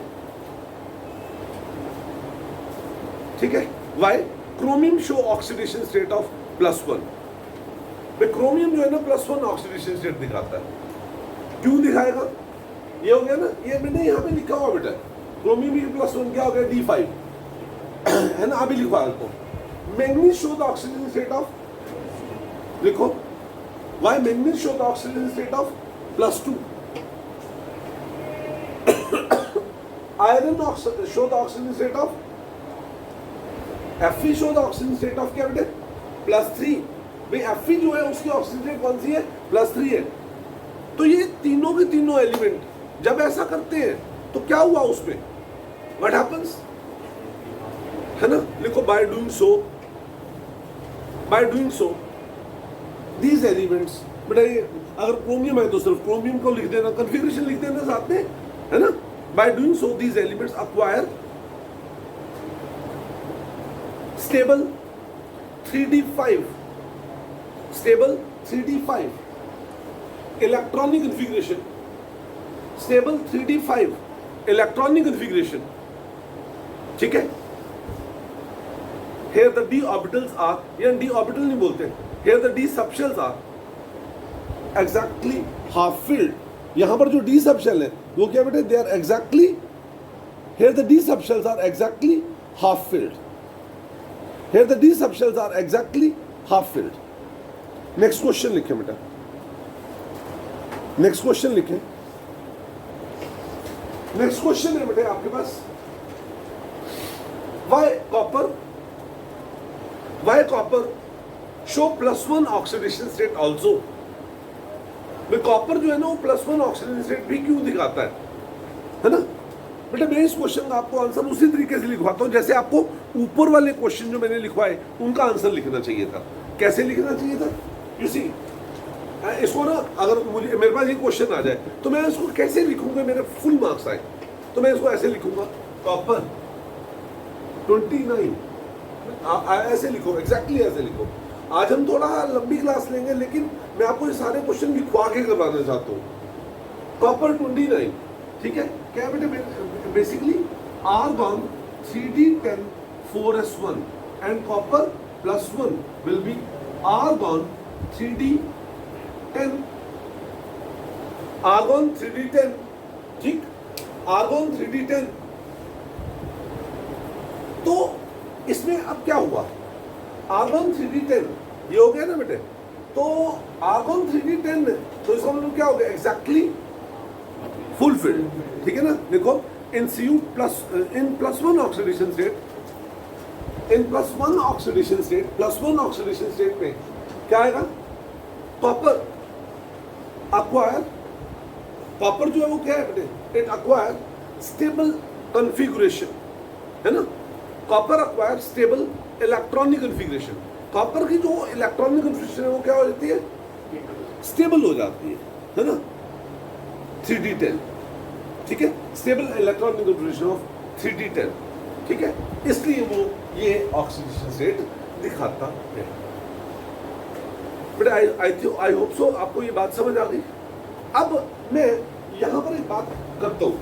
ठीक है? Why chromium show oxidation state of +1। Chromium जो है ना +1 ऑक्सीडेशन स्टेट दिखाता है। क्यों दिखाएगा? ये हो गया ना, ये मैंने यहाँ पे लिखा हुआ बेटा, क्रोमियम +1 क्या हो गया? D5 है ना? अभी लिखवा आपको। Manganese show the oxidation state of, लिखो why manganese show the oxidation state of +2। Iron show the oxidation state of, Fe show the oxygen state of क्या बेटे? +3। भाई Fe जो है उसकी ऑक्सीजन स्टेट कौन सी है? +3 है। तो ये तीनों के तीनों एलिमेंट जब ऐसा करते हैं तो क्या हुआ उसमें? व्हाट हैपेंस, है ना? लिखो by doing so these elements, बेटा ये अगर क्रोमियम है तो सिर्फ क्रोमियम को लिख देना, कन्फिग्रेशन लिख देना साथ में, है ना. By doing so these elements acquire stable 3d5 electronic configuration, stable 3d5 electronic configuration. ठीक है. Here the d orbitals are, या d orbital नहीं बोलते, here the d subshells are exactly half filled. यहां पर जो d subshell है वो क्या बेटे, they are exactly, here the d subshells are exactly half filled. Here the d subshells are exactly half filled. Next question लिखें बेटा, नेक्स्ट क्वेश्चन लिखें. नेक्स्ट क्वेश्चन है बेटे आपके पास, why copper show +1 oxidation state also. Copper जो है ना वो +1 ऑक्सीडेशन स्टेट भी क्यों दिखाता है ना. बेटा मैं इस क्वेश्चन का आपको आंसर उसी तरीके से लिखवाता हूं जैसे आपको ऊपर वाले क्वेश्चन जो मैंने लिखवाए उनका आंसर लिखना चाहिए था. कैसे लिखना चाहिए था, यू सी. इसको ना अगर मुझे मेरे पास ये क्वेश्चन आ जाए तो मैं इसको कैसे लिखूंगा, मेरे फुल मार्क्स आए तो मैं इसको ऐसे लिखूंगा, कॉपर 29, ऐसे लिखो, एग्जैक्टली ऐसे लिखो. आज हम थोड़ा लंबी क्लास लेंगे लेकिन मैं आपको ये सारे क्वेश्चन लिखवा के करवाना चाहता हूँ. कॉपर 29, ठीक है. क्या बेटे, basically argon 3d10 4s1 and copper +1 will be argon 3d10, argon 3d10, ठीक, आर्गॉन 3d10. तो इसमें अब क्या हुआ, आर्गॉन 3d10 ये हो गया ना बेटे. तो आर्गॉन 3d10 तो इसका मतलब क्या हो गया, एग्जैक्टली फुलफिल्ड. ठीक है ना. देखो इन Cu इन +1 ऑक्सीडेशन स्टेट, इन +1 ऑक्सीडेशन स्टेट, +1 ऑक्सीडेशन स्टेट में क्या आएगा, कॉपर अक्वायर, कॉपर जो है वो क्या है बेटे, इट अक्वायर स्टेबल कॉन्फ़िगरेशन, है ना. Copper acquire stable electronic configuration. Copper की जो इलेक्ट्रॉनिक कॉन्फ़िगरेशन है वो क्या हो जाती है, स्टेबल हो जाती है ना. 3d10, ठीक है, stable electronic configuration of 3d10, ठीक है. इसलिए वो ये ऑक्सीडेशन स्टेट दिखाता है. बट आई होप सो आपको ये बात समझ आ गई. अब मैं यहां पर एक बात करता हूं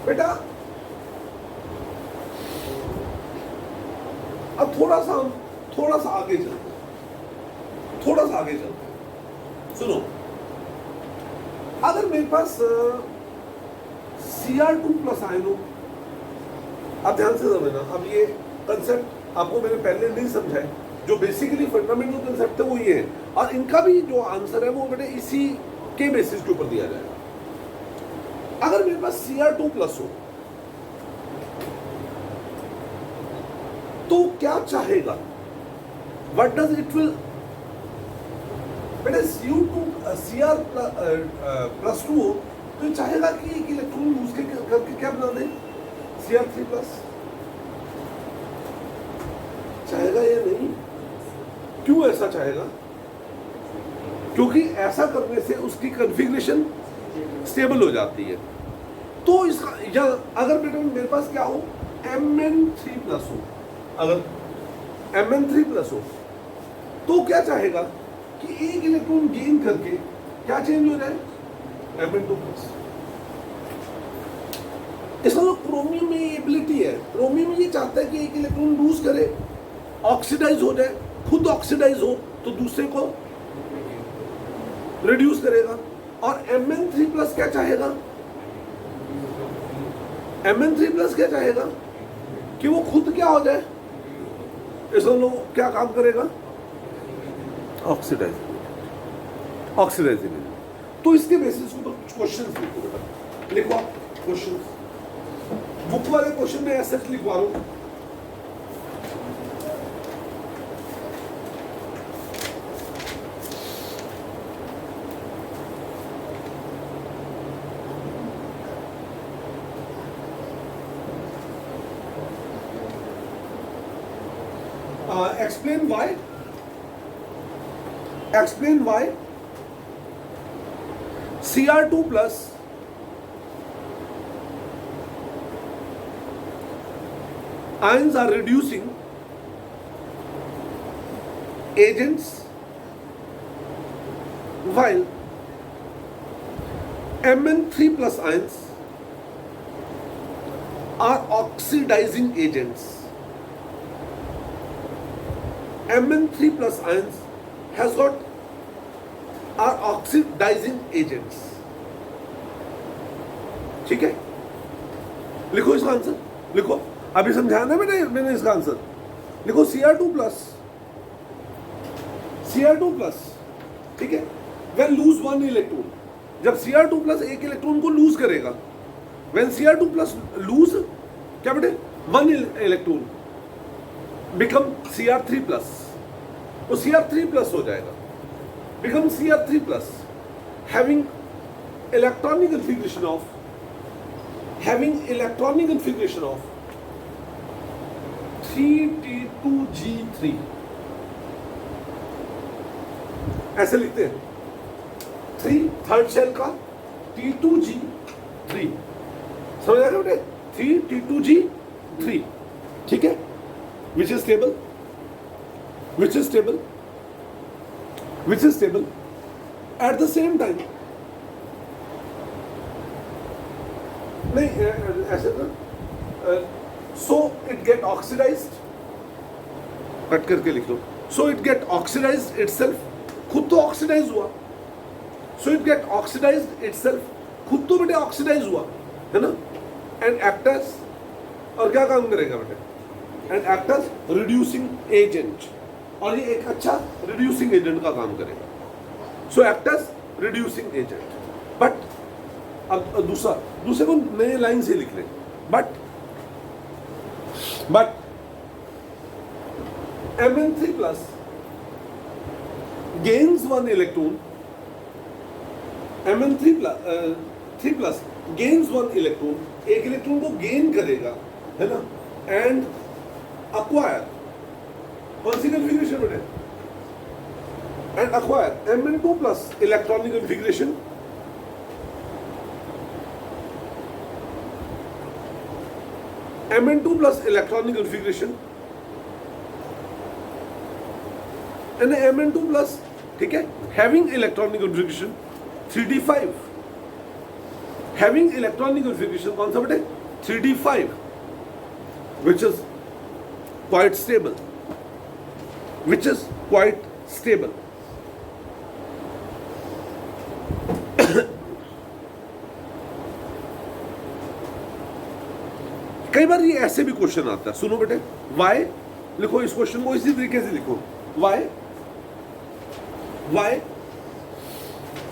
बेटा. अब थोड़ा सा आगे चलते हैं, सुनो. अगर मेरे पास Cr2+ आयन हो, अब ध्यान से समझना. अब ये कंसेप्ट आपको मैंने पहले नहीं समझाया, जो बेसिकली फंडामेंटल कंसेप्ट है वो ये है, और इनका भी जो आंसर है वो बेटे इसी के बेसिस के ऊपर दिया जाएगा. अगर मेरे पास Cr2+ हो तो क्या चाहेगा, व्हाट डज इट विल, बेटे Cr+2 हो तो ये चाहेगा कि एक इलेक्ट्रॉन लूज करके क्या बना दे, Cr3+. चाहेगा या नहीं, क्यों ऐसा चाहेगा, क्योंकि ऐसा करने से उसकी कॉन्फ़िगरेशन स्टेबल हो जाती है. तो इसका या अगर बेटा मेरे पास क्या हो, Mn3+ हो, अगर Mn3+ हो तो क्या चाहेगा कि एक इलेक्ट्रॉन गेन करके क्या चेंज हो जाए, Mn2+. इसका तो क्रोमियम में एबिलिटी है, क्रोमियम ये चाहता है कि एक इलेक्ट्रॉन लूज करे, ऑक्सीडाइज हो जाए, खुद ऑक्सीडाइज हो तो दूसरे को रिड्यूस करेगा. और Mn3+ क्या चाहेगा, Mn3+ क्या चाहेगा कि वो खुद क्या हो जाए, इसका लोग क्या काम करेगा, ऑक्सीडाइज. तो इसके बेसिस पर कुछ क्वेश्चंस लिखो बेटा, लिखो क्वेश्चंस. बुक वाले क्वेश्चन में ऐसे लिखवा रहा हूं. Explain why explain why Cr2 plus ions are reducing agents while Mn3 plus ions are oxidizing agents. Mn3 plus ions has got are oxidizing agents. ठीक है, लिखो इसका आंसर, लिखो अभी समझाना है मैंने इसका आंसर लिखो Cr2 प्लस, ठीक है, when lose one electron, जब Cr2 प्लस एक इलेक्ट्रॉन को लूज करेगा, when Cr2 प्लस लूज क्या बेटे one electron become Cr3 plus, तो Cr3 प्लस हो जाएगा, become Cr3 plus, having electronic configuration of 3T2G3, ऐसे लिखते हैं 3 थर्ड शेल का T2G3, समझ आ रहे बेटे 3T2G3, ठीक है, which is stable at the same time, नहीं ऐसे ना, so it get oxidized, cut करके लिख दो, so it get oxidized itself, खुद तो ऑक्सीडाइज हुआ, so it get oxidized itself, खुद तो बेटे ऑक्सीडाइज हुआ है ना, and act as, और क्या काम करेगा बेटे, and act as reducing agent, और ये एक अच्छा reducing agent का काम करेगा, so act as reducing agent, but अब दूसरे को नए लाइन से लिख लें, but Mn3 plus gains one electron, Mn3 plus gains one electron, एक इलेक्ट्रॉन को गेन करेगा है ना, एंड अक्वायर, कौन सी कन्फिग्रेशन बेटे, and acquire Mn2 plus electronic configuration, Mn2 plus electronic configuration and Mn2 plus, ठीक है, having electronic configuration 3d5, having electronic configuration कौन सा बेटे 3d5, which is quite stable, कई बार ये ऐसे भी क्वेश्चन आता है, सुनो बेटे, वाई लिखो, इस क्वेश्चन को इसी तरीके से लिखो, why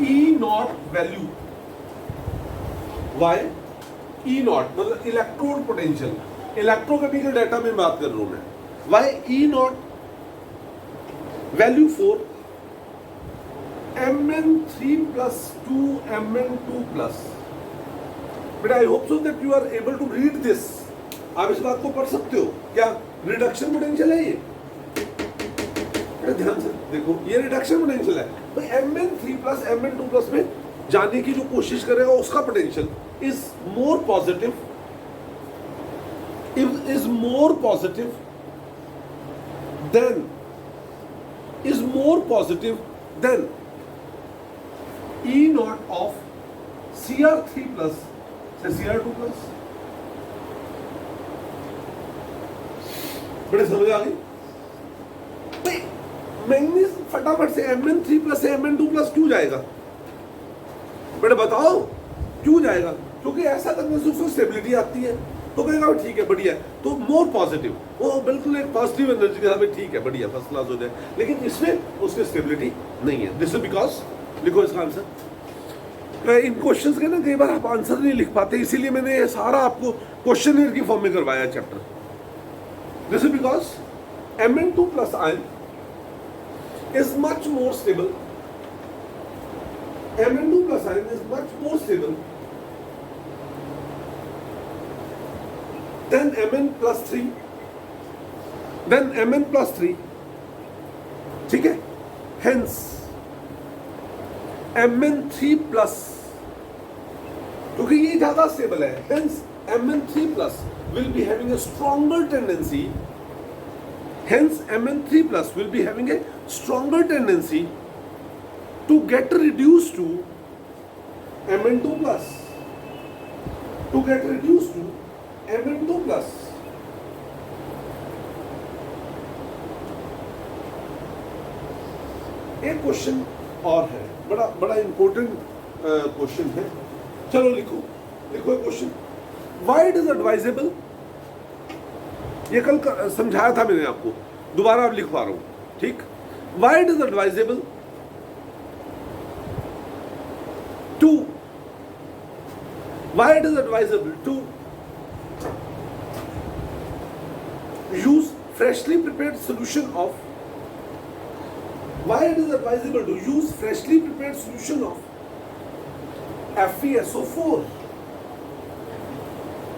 E not value, why E not मतलब इलेक्ट्रोड पोटेंशियल, इलेक्ट्रोकेमिकल डाटा में बात कर रहा हूं मैं, why E not value for Mn3 plus 2 Mn2 plus, बेटा I hope so that you are able to read this, आप इस बात को पढ़ सकते हो, क्या रिडक्शन पोटेंशियल है ये, ध्यान से देखो, ये रिडक्शन पोटेंशियल है, तो Mn3 प्लस Mn2 प्लस में जाने की जो कोशिश करेगा उसका potential is more positive than E not of Cr3 plus से Cr2 प्लस, बड़े समझ आ गई, मैंगनीज फटाफट से Mn3 प्लस से Mn2 प्लस क्यों जाएगा बेटे, बताओ क्यों जाएगा, क्योंकि ऐसा करने से उसको स्टेबिलिटी आती है, तो कहेगा ठीक है बढ़िया है, तो मोर पॉजिटिव, वो बिल्कुल एक पॉजिटिव एनर्जी के साथ ठीक है बढ़िया फर्स्ट क्लास हो जाए, लेकिन इसमें उसकी स्टेबिलिटी नहीं है, दिस इज बिकॉज, लिखो इसका आंसर, इन क्वेश्चंस के ना कई बार आप आंसर नहीं लिख पाते, इसीलिए मैंने ये सारा आपको क्वेश्चन की फॉर्म में करवाया chapter, this is because Mn2 plus ion is much more stable, Mn2 plus ion is much more stable than Mn plus 3, ठीक है, hence Mn3 प्लस, क्योंकि ये ज्यादा स्टेबल है, hence Mn3 plus will be having a stronger tendency, hence Mn3 plus will be having a stronger tendency to get reduced to Mn2 plus, to get reduced to Mn2 plus. एक क्वेश्चन और है, बड़ा बड़ा इंपॉर्टेंट क्वेश्चन है, चलो लिखो लिखो question. Y it is advisable, ये कल समझाया था मैंने आपको, दोबारा अब लिखवा रहा हूं, ठीक. Why it is advisable to, why it is advisable to use freshly prepared solution of, why it is advisable to use freshly prepared solution of FeSO4,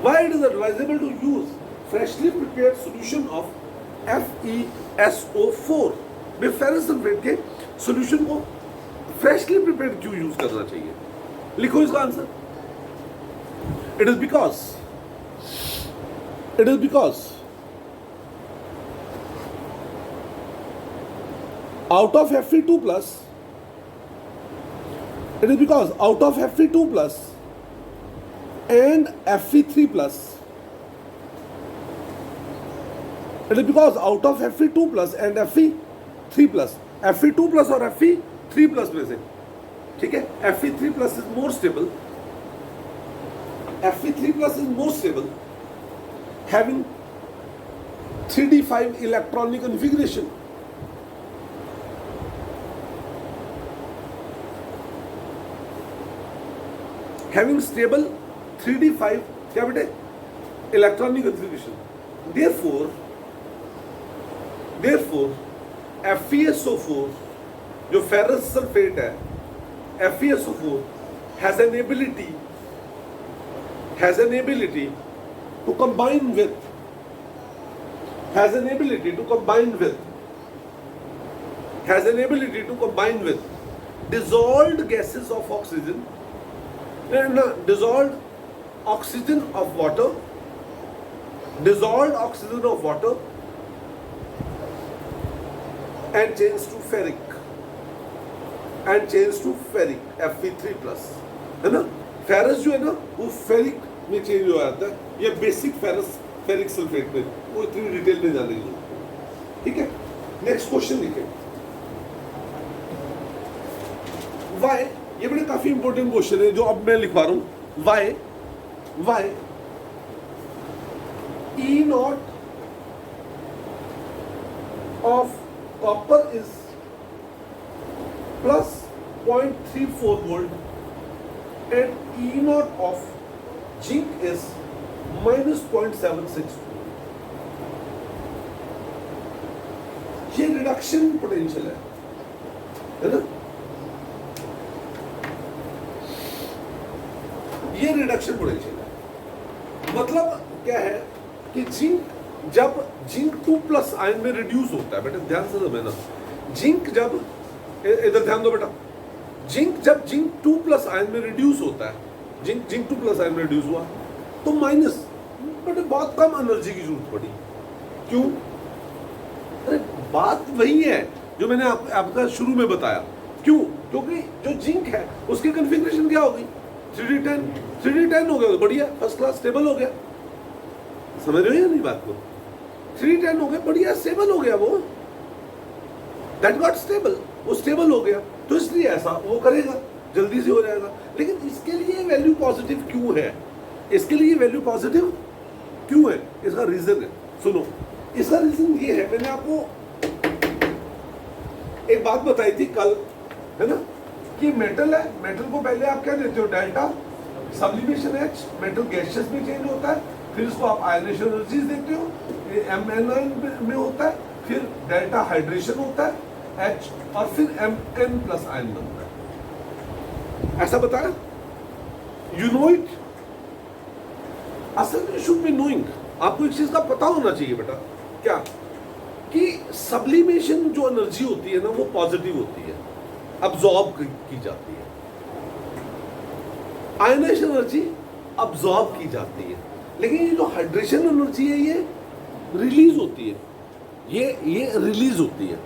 why it is advisable to use freshly prepared solution of FeSO4, में फेरस सल्फेट के सॉल्यूशन को फ्रेशली प्रिपेयर्ड क्यों यूज करना चाहिए? लिखो इसका answer. It is because out of Fe2 plus, it is because out of Fe2 plus and Fe3 plus, it is because out of Fe2 plus and Fe3 plus, Fe2 plus और Fe3 plus में से, ठीक है, Fe3 plus is more stable, Fe3 plus is more stable, having 3d5 electronic configuration, having stable 3d5 क्या बेटे इलेक्ट्रॉनिक कन्फिग्रेशन. therefore FeSO4 जो फेरस सल्फेट है, FeSO4 has an ability to combine with dissolved gases of oxygen, dissolved oxygen of water and change to ferric Fe3 plus, है ना. फेरस जो है ना वो फेरिक में चेंज हो जाता है, ये बेसिक फेरिक सल्फेट में, वो इतनी डिटेल में जाने की जरूरत, ठीक है. नेक्स्ट क्वेश्चन लिखे. वाई, ये बड़े काफी इंपॉर्टेंट क्वेश्चन है जो अब मैं लिखवा रहा हूं. Why E0 of copper is plus 0.34 volt and E0 of zinc is minus 0.76. ये रिडक्शन पोटेंशियल है ना, ये रिडक्शन पोटेंशियल है. मतलब क्या है कि जब जिंक 2 प्लस आयन में रिड्यूस होता है, बेटा ध्यान से समझना, जिंक जब, इधर ध्यान दो बेटा, जब जिंक 2 प्लस आयन में रिड्यूस होता है, जिंक 2 प्लस आयन में रिड्यूस हुआ तो माइनस, बेटे बहुत कम एनर्जी की जरूरत पड़ी. क्यों? अरे बात वही है जो मैंने आपका शुरू में बताया. क्यों? क्योंकि जो जिंक है उसकी कन्फिग्रेशन क्या होगी, 3d10 हो गया तो बढ़िया, फर्स्ट क्लास स्टेबल हो गया. समझ रहे हो या नहीं बात को? 3d10 हो गया, बढ़िया स्टेबल हो गया, वो दैट गॉट स्टेबल, वो स्टेबल हो गया, तो इसलिए ऐसा वो करेगा, जल्दी से हो जाएगा. लेकिन इसके लिए वैल्यू पॉजिटिव क्यों है? इसके लिए वैल्यू पॉजिटिव क्यों है? इसका रीजन है, सुनो. इसका रीजन ये है, मैंने आपको एक बात बताई थी कल, है ना, कि मेटल है, मेटल को पहले आप क्या देते हो, delta sublimation H, metal gaseous में चेंज होता है, फिर उसको आप आयनेशन एनर्जीज देते हो, ये Mn में होता है, फिर डेल्टा हाइड्रेशन होता है H, और फिर Mn प्लस आयन बनता है. ऐसा बताया? You know it. असल में शुड बी नोइंग, आपको एक चीज का पता होना चाहिए बेटा, क्या कि सब्लिमेशन जो एनर्जी होती है ना वो पॉजिटिव होती है. अब्जॉर्ब की जाती है, आयनाइजेशन एनर्जी अब्जॉर्ब की जाती है, लेकिन ये जो हाइड्रेशन एनर्जी है ये रिलीज होती है, ये रिलीज होती है।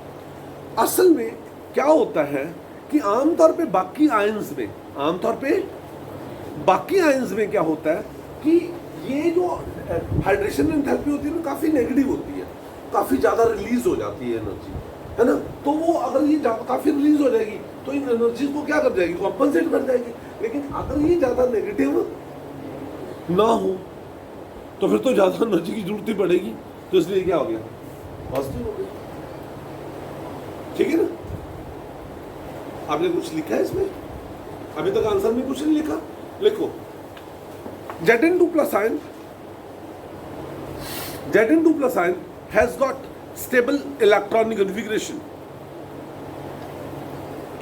असल में क्या होता है कि आमतौर पे बाकी आयंस में क्या होता है कि ये जो हाइड्रेशन एंथैल्पी होती है ना काफ़ी नेगेटिव होती है, काफ़ी ज़्यादा रिलीज हो जाती है एनर्जी, है ना। तो वो अगर ये काफ़ी रिलीज हो जाएगी तो इन एनर्जी को क्या कर जाएगी, कॉम्पनसेट कर जाएगी। लेकिन अगर ये ज़्यादा नेगेटिव ना हो तो फिर तो ज़्यादा एनर्जी की जरूरत ही पड़ेगी, तो इसलिए क्या हो गया, पॉजिटिव हो गया। ठीक है ना। आपने कुछ लिखा है इसमें, अभी तक आंसर में कुछ नहीं लिखा, लिखो। Zn2 plus ion has got stable electronic configuration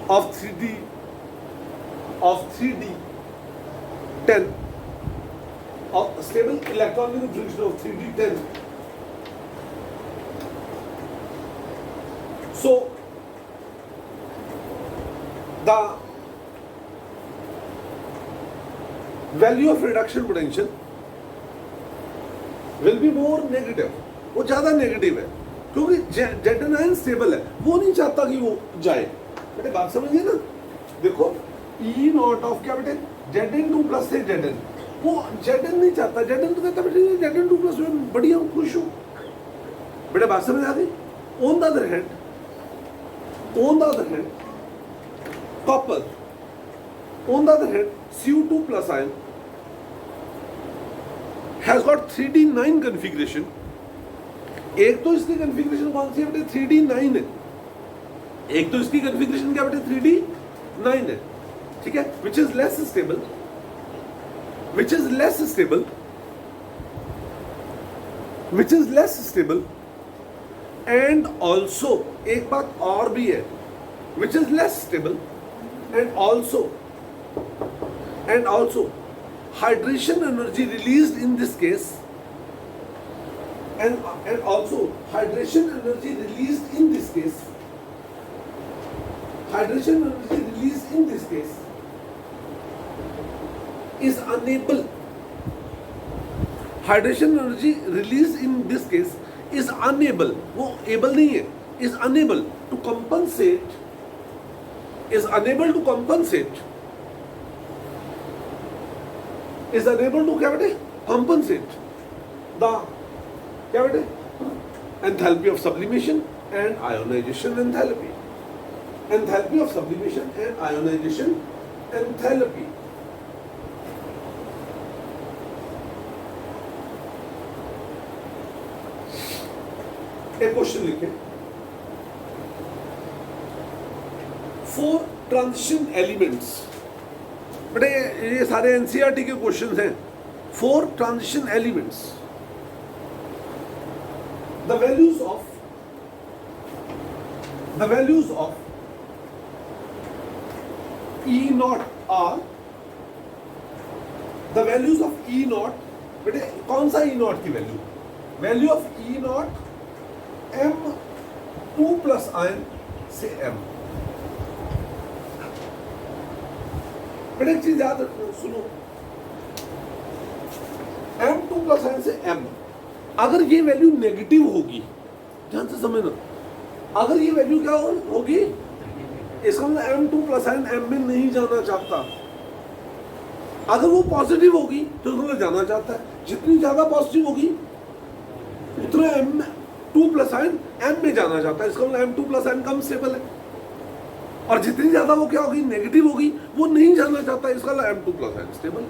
of 3d 10 of stable electronic configuration of 3d 10. So the value of reduction potential will be more negative, वो ज़्यादा नेगेटिव है क्योंकि Zn आयन स्टेबल है, वो नहीं चाहता कि वो जाए। बेटे बात समझिए ना, देखो E नॉट ऑफ क्या बेटे Zn2 प्लस से Zn, वो Zn नहीं चाहता, Zn तो कहता बेटे Zn2 प्लस बढ़िया हूँ, खुश हूँ। बेटे बात समझ आ गई। On the other hand copper, on the other hand Cu2 plus ion has got 3d9 configuration। एक तो इसकी configuration कौन सी है बेटे 3d9 है, एक तो इसकी configuration क्या बेटे 3d9 है, ठीक है, which is less stable and also एक बात और भी है which is less stable and also hydration energy released in this case and also hydration energy released in this case is unable, hydration energy released in this case is unable, वो able नहीं है, is unable to compensate is unable to क्या बेटे compensate the क्या बेटे enthalpy of sublimation and ionization enthalpy, enthalpy of sublimation and ionization enthalpy। एक क्वेश्चन लिखे, 4 ट्रांजिशन एलिमेंट्स, बेटे ये सारे एनसीईआरटी के क्वेश्चन हैं। 4 transition elements, the values of E not are, the values of E not, बेटे कौन सा E नॉट की value of E not M2 plus ion से M। बेटे एक चीज याद रखो, सुनो, M2 प्लस आयन से M, अगर ये वैल्यू नेगेटिव होगी, ध्यान से समझना, अगर ये वैल्यू क्या होगी, इसका मतलब M2 प्लस आयन M में नहीं जाना चाहता। अगर वो पॉजिटिव होगी तो इसका मतलब जाना चाहता है, जितनी ज्यादा पॉजिटिव होगी उतना M2 प्लस आयन M में जाना चाहता है, इसका मतलब M2 प्लस आयन कम स्टेबल है। और जितनी ज्यादा वो क्या होगी, नेगेटिव होगी, वो नहीं जाना चाहता, इसका M2 प्लस आयन स्टेबल।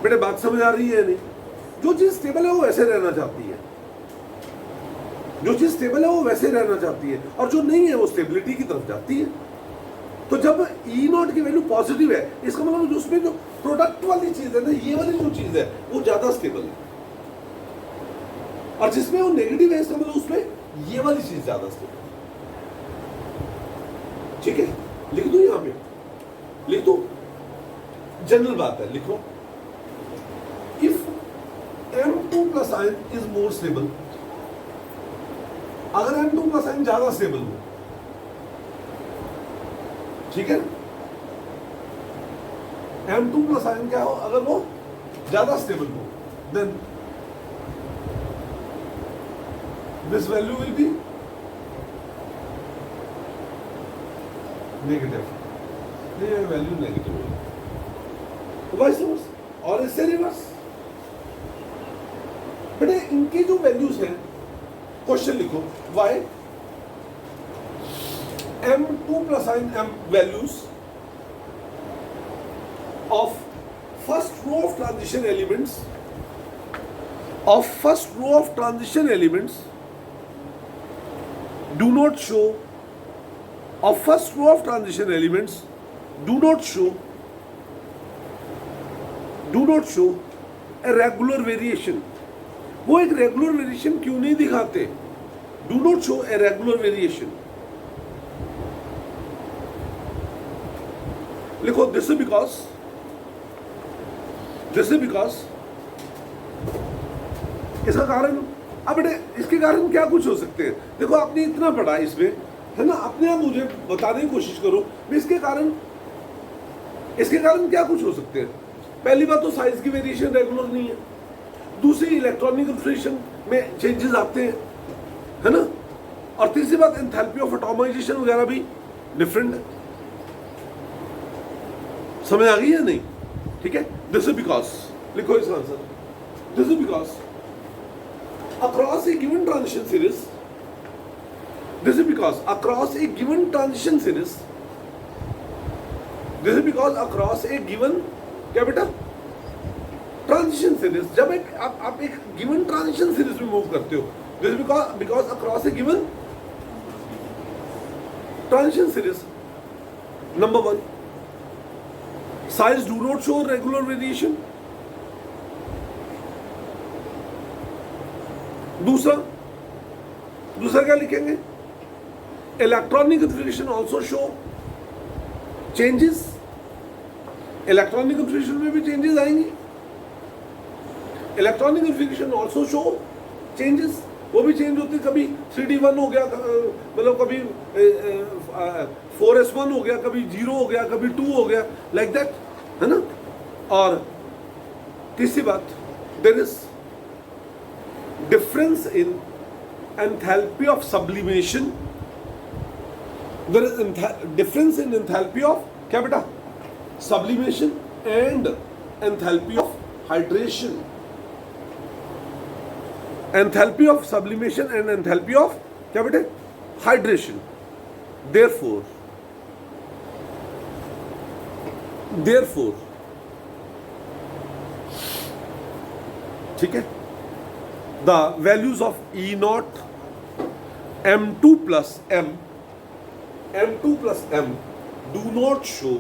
बेटे बात समझ आ रही है नहीं? जो चीज स्टेबल है वो वैसे रहना चाहती है, जो चीज स्टेबल है वो वैसे रहना चाहती है, और जो नहीं है वो स्टेबिलिटी की तरफ जाती है। तो जब ई नॉट की वैल्यू पॉजिटिव है, इसका मतलब उसमें जो प्रोडक्ट वाली चीज है ना, ये वाली जो चीज है वो ज्यादा स्टेबल है, और जिसमें वो नेगेटिव है इसका मतलब उसमें ये वाली चीज ज्यादा स्टेबल है। ठीक है, लिख दो, यहां पे लिख दो, जनरल बात है, लिखो, if M2 plus ion is more stable, अगर M2 प्लस आयन ज्यादा स्टेबल हो ठीक है, M2 प्लस आयन क्या हो, अगर वो ज्यादा स्टेबल हो, then this value will be negative, ये वैल्यू नेगेटिव है, वाइस वर्सा, और इससे रिवर्स। बेटे इनकी जो वैल्यूज हैं, क्वेश्चन लिखो, why M2 plus ion M values of first row of transition elements do not show a regular variation। वो एक रेगुलर वेरिएशन क्यों नहीं दिखाते? Do not show a regular variation. लिखो दिस इज बिकॉज इसका कारण, अब बेटे इसके कारण क्या कुछ हो सकते हैं? देखो आपने इतना पढ़ा इसमें, है ना, अपने आप मुझे बताने की कोशिश करो इसके कारण क्या कुछ हो सकते हैं। पहली बात तो साइज की वेरिएशन रेगुलर नहीं है, दूसरी इलेक्ट्रॉनिक कन्फिग्रेशन में चेंजेस आते हैं, है ना, और तीसरी बात एंथैल्पी ऑफ एटॉमाइजेशन वगैरह भी डिफरेंट है। समझ आ गई है नहीं? ठीक है, दिस इज बिकॉज, लिखो इसका answer, this is because across a given transition series, this is because across a given transition series, this is because across a given, क्या बेटा, ट्रांजिशन सीरीज, जब एक आप एक गिवन ट्रांजिशन सीरीज में मूव करते हो, this is because across A given transition series, number 1 size do not show regular variation. दूसरा क्या लिखेंगे? Electronic configuration also show changes, electronic configuration में भी चेंजेस आएंगे। Electronic configuration also show changes, वो भी चेंज होती है, कभी 3D1 हो गया, मतलब कभी 4S1 हो गया, कभी 0 हो गया, कभी 2 हो गया, लाइक दैट, है ना। और तीसरी बात, there is difference in enthalpy of sublimation, there is difference in enthalpy of क्या बेटा, sublimation and enthalpy of hydration, enthalpy of sublimation and enthalpy of क्या बेटे, hydration। therefore ठीक है, the values of E0, M2 plus M do not show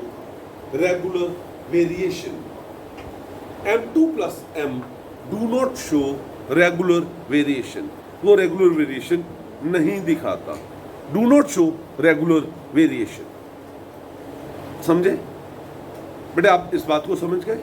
regular variation। M2 plus M do not show regular variation, वो regular variation नहीं दिखाता, do not show regular variation। समझे बेटे? आप इस बात को समझ गए?